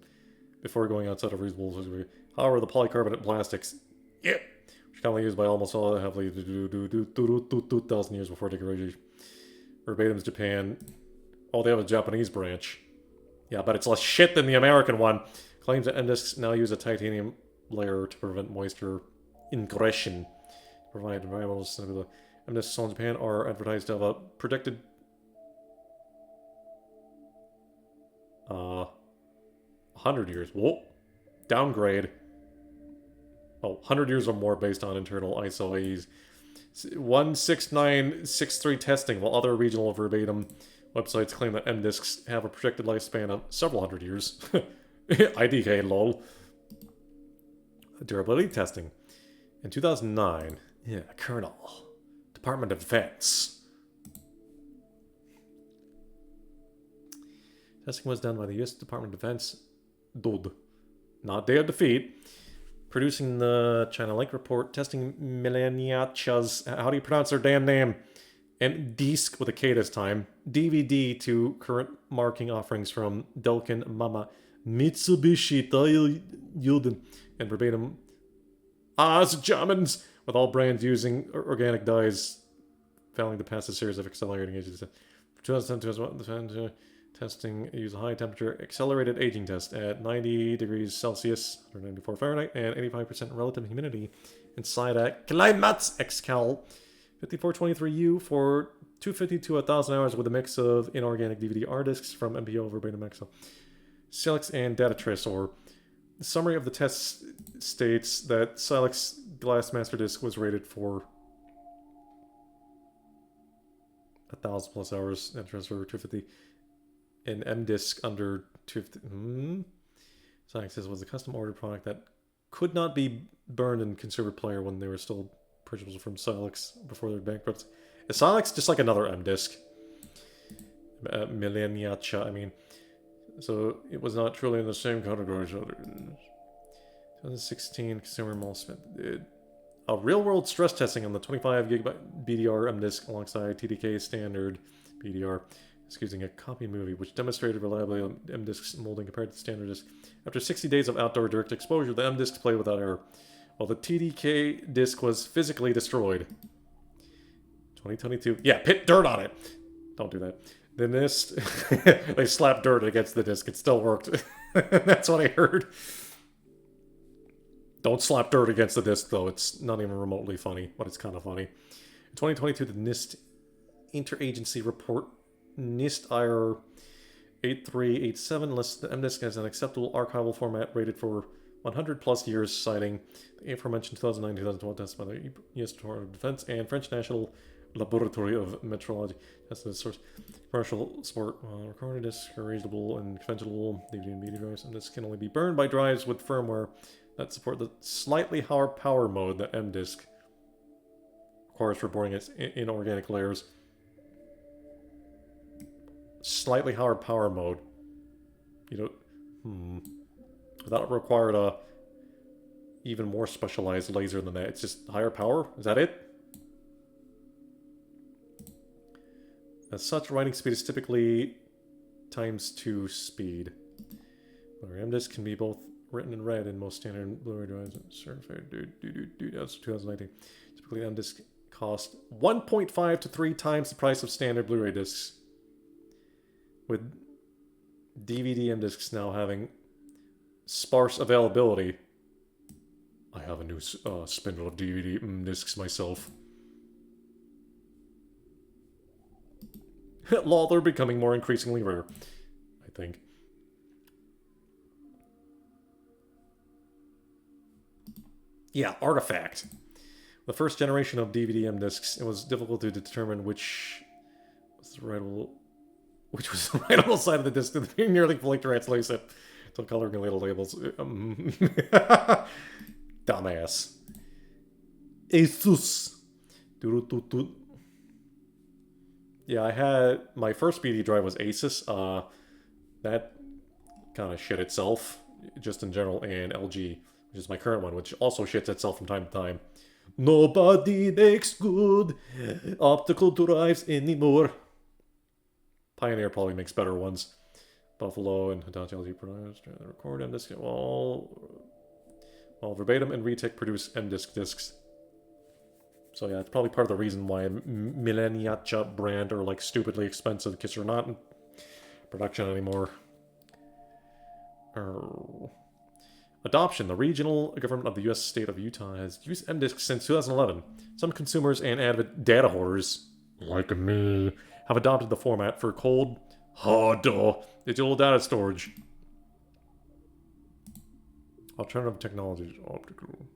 before going outside of reasonable. However, the polycarbonate plastics, which are commonly used by almost all heavily 2,000 years before degradation. Verbatim's Japan. Oh, they have a Japanese branch. Yeah, but it's less shit than the American one. Claims that MDisks now use a titanium layer to prevent moisture ingression. Provide environmental sustainability. MDisks sold in Japan are advertised to have a predicted 100 years. Whoa. Downgrade. Oh, 100 years or more based on internal ISO AEs. 16963 testing, while other regional Verbatim websites claim that MDisks have a projected lifespan of several hundred years. IDK, lol. Durability testing. In 2009, yeah, Colonel. Department of Defense. Testing was done by the U.S. Department of Defense. DOD. Not Day of Defeat. Producing the China Lake report. Testing Millenniachas. How do you pronounce their damn name? And Disc with a K this time. DVD to current marking offerings from Delkin Mama. Mitsubishi Taiyo Yuden. And verbatim. Oz Germans! With all brands using organic dyes. Failing to pass a series of accelerating agents. 2010 testing use a high temperature accelerated aging test at 90 degrees Celsius, 194 Fahrenheit, and 85% relative humidity inside at Climates Excal 5423U for 250 to 1,000 hours with a mix of inorganic DVD-R discs from MPO verbatim Excel. Silex and Data Tracer. The summary of the test states that Silex Glass Master Disc was rated for 1,000 plus hours, and transfer 250. An M-Disc under 250. Silex was a custom ordered product that could not be burned in consumer player when they were still purchasable from Silex before their bankruptcy. Is Silex just like another M-Disc? Millenniacha, I mean. So it was not truly in the same category as others. 2016 consumer mall spent. A real-world stress testing on the 25 gigabyte BDR M-Disc alongside TDK standard BDR. Using a copy movie, which demonstrated reliably on M-Disc's molding compared to the standard disc. After 60 days of outdoor direct exposure, the M-Disc played without error, while the TDK disc was physically destroyed. 2022. Yeah, pit dirt on it. Don't do that. The NIST, they slapped dirt against the disc. It still worked. That's what I heard. Don't slap dirt against the disc, though. It's not even remotely funny, but it's kind of funny. In 2022, the NIST Interagency Report NIST IR 8387 lists the M-Disc as an acceptable archival format rated for 100 plus years, citing the aforementioned 2009-2012 tests by the U.S. Department of Defense and French National Laboratory of Metrology. That's the source. Commercial support recording discs are reasonable and conventional DVD and media drives. M-Disc can only be burned by drives with firmware that support the slightly higher power mode that M-Disc requires for boarding its inorganic layers. Slightly higher power mode. You know, that required a even more specialized laser than that. It's just higher power. Is that it? As such, writing speed is typically ×2 speed. M-Disc can be both written and read in most standard Blu-ray drives. Certified. That's 2019. Typically, M-Disc cost 1.5 to 3 times the price of standard Blu-ray discs. With DVD M-Discs now having sparse availability. I have a new spindle of DVD M-Discs myself. Lol, they're becoming more increasingly rare, I think. Yeah, Artifact. The first generation of DVD M-Discs, it was difficult to determine which was the writable side of the disc to nearly fully translate it until coloring and little labels. Dumbass. Asus. Yeah, I had... My first BD drive was Asus. That kind of shit itself, just in general, and LG, which is my current one, which also shits itself from time to time. Nobody makes good optical drives anymore. Pioneer probably makes better ones. Buffalo and Hitachi LG produce record M-Disc. While Verbatim and Retech produce M-Disc discs. So yeah, it's probably part of the reason why Millenniacha brand are like stupidly expensive, because they're not in production anymore. Adoption. The regional government of the U.S. state of Utah has used M-Disc since 2011. Some consumers and avid data hoarders, like me, have adopted the format for cold, hard digital data storage. Alternative technologies. Optical.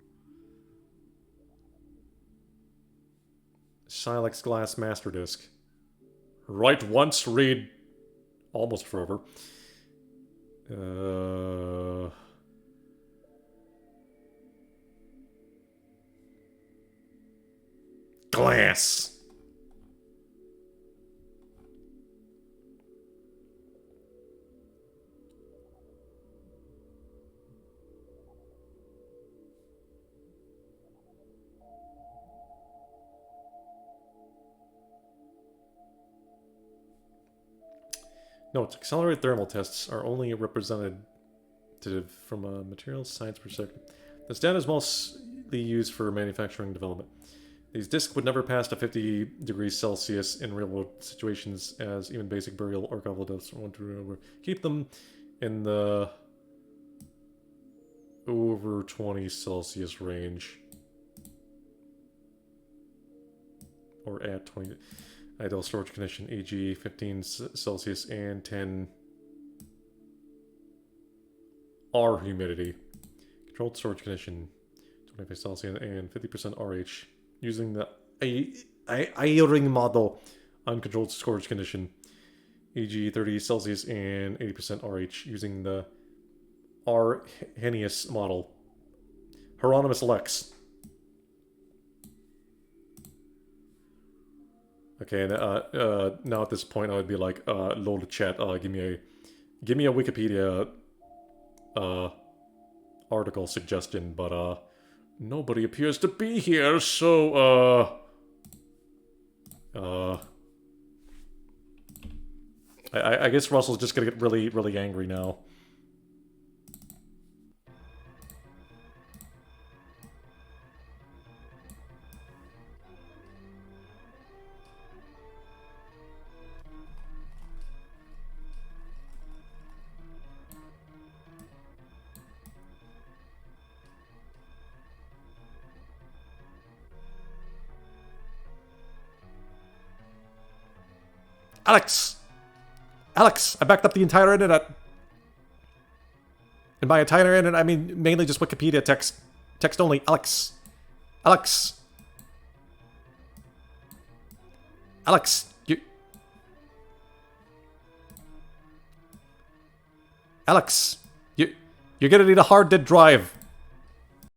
Silex Glass Master Disc. Write once, read almost forever. Glass. Note, accelerated thermal tests are only representative from a materials science perspective. This data is mostly used for manufacturing development. These discs would never pass to 50 degrees Celsius in real-world situations, as even basic burial archival depths want to keep them in the over 20 Celsius range. Or at 20... Ideal storage condition, e.g. 15 Celsius and 10 R humidity. Controlled storage condition, 25 Celsius and 50% RH. Using the Eyring model, uncontrolled storage condition, e.g. 30 Celsius and 80% RH. Using the Arrhenius model. Hieronymus Lex. Okay, and now at this point I would be like, lol chat, give me a Wikipedia article suggestion, but nobody appears to be here, so I guess Russell's just gonna get really, really angry now. Alyx! Alyx! I backed up the entire internet. And by entire internet, I mean mainly just Wikipedia text. Text only. Alyx. Alyx. Alyx, Alyx, you're gonna need a hard disk drive.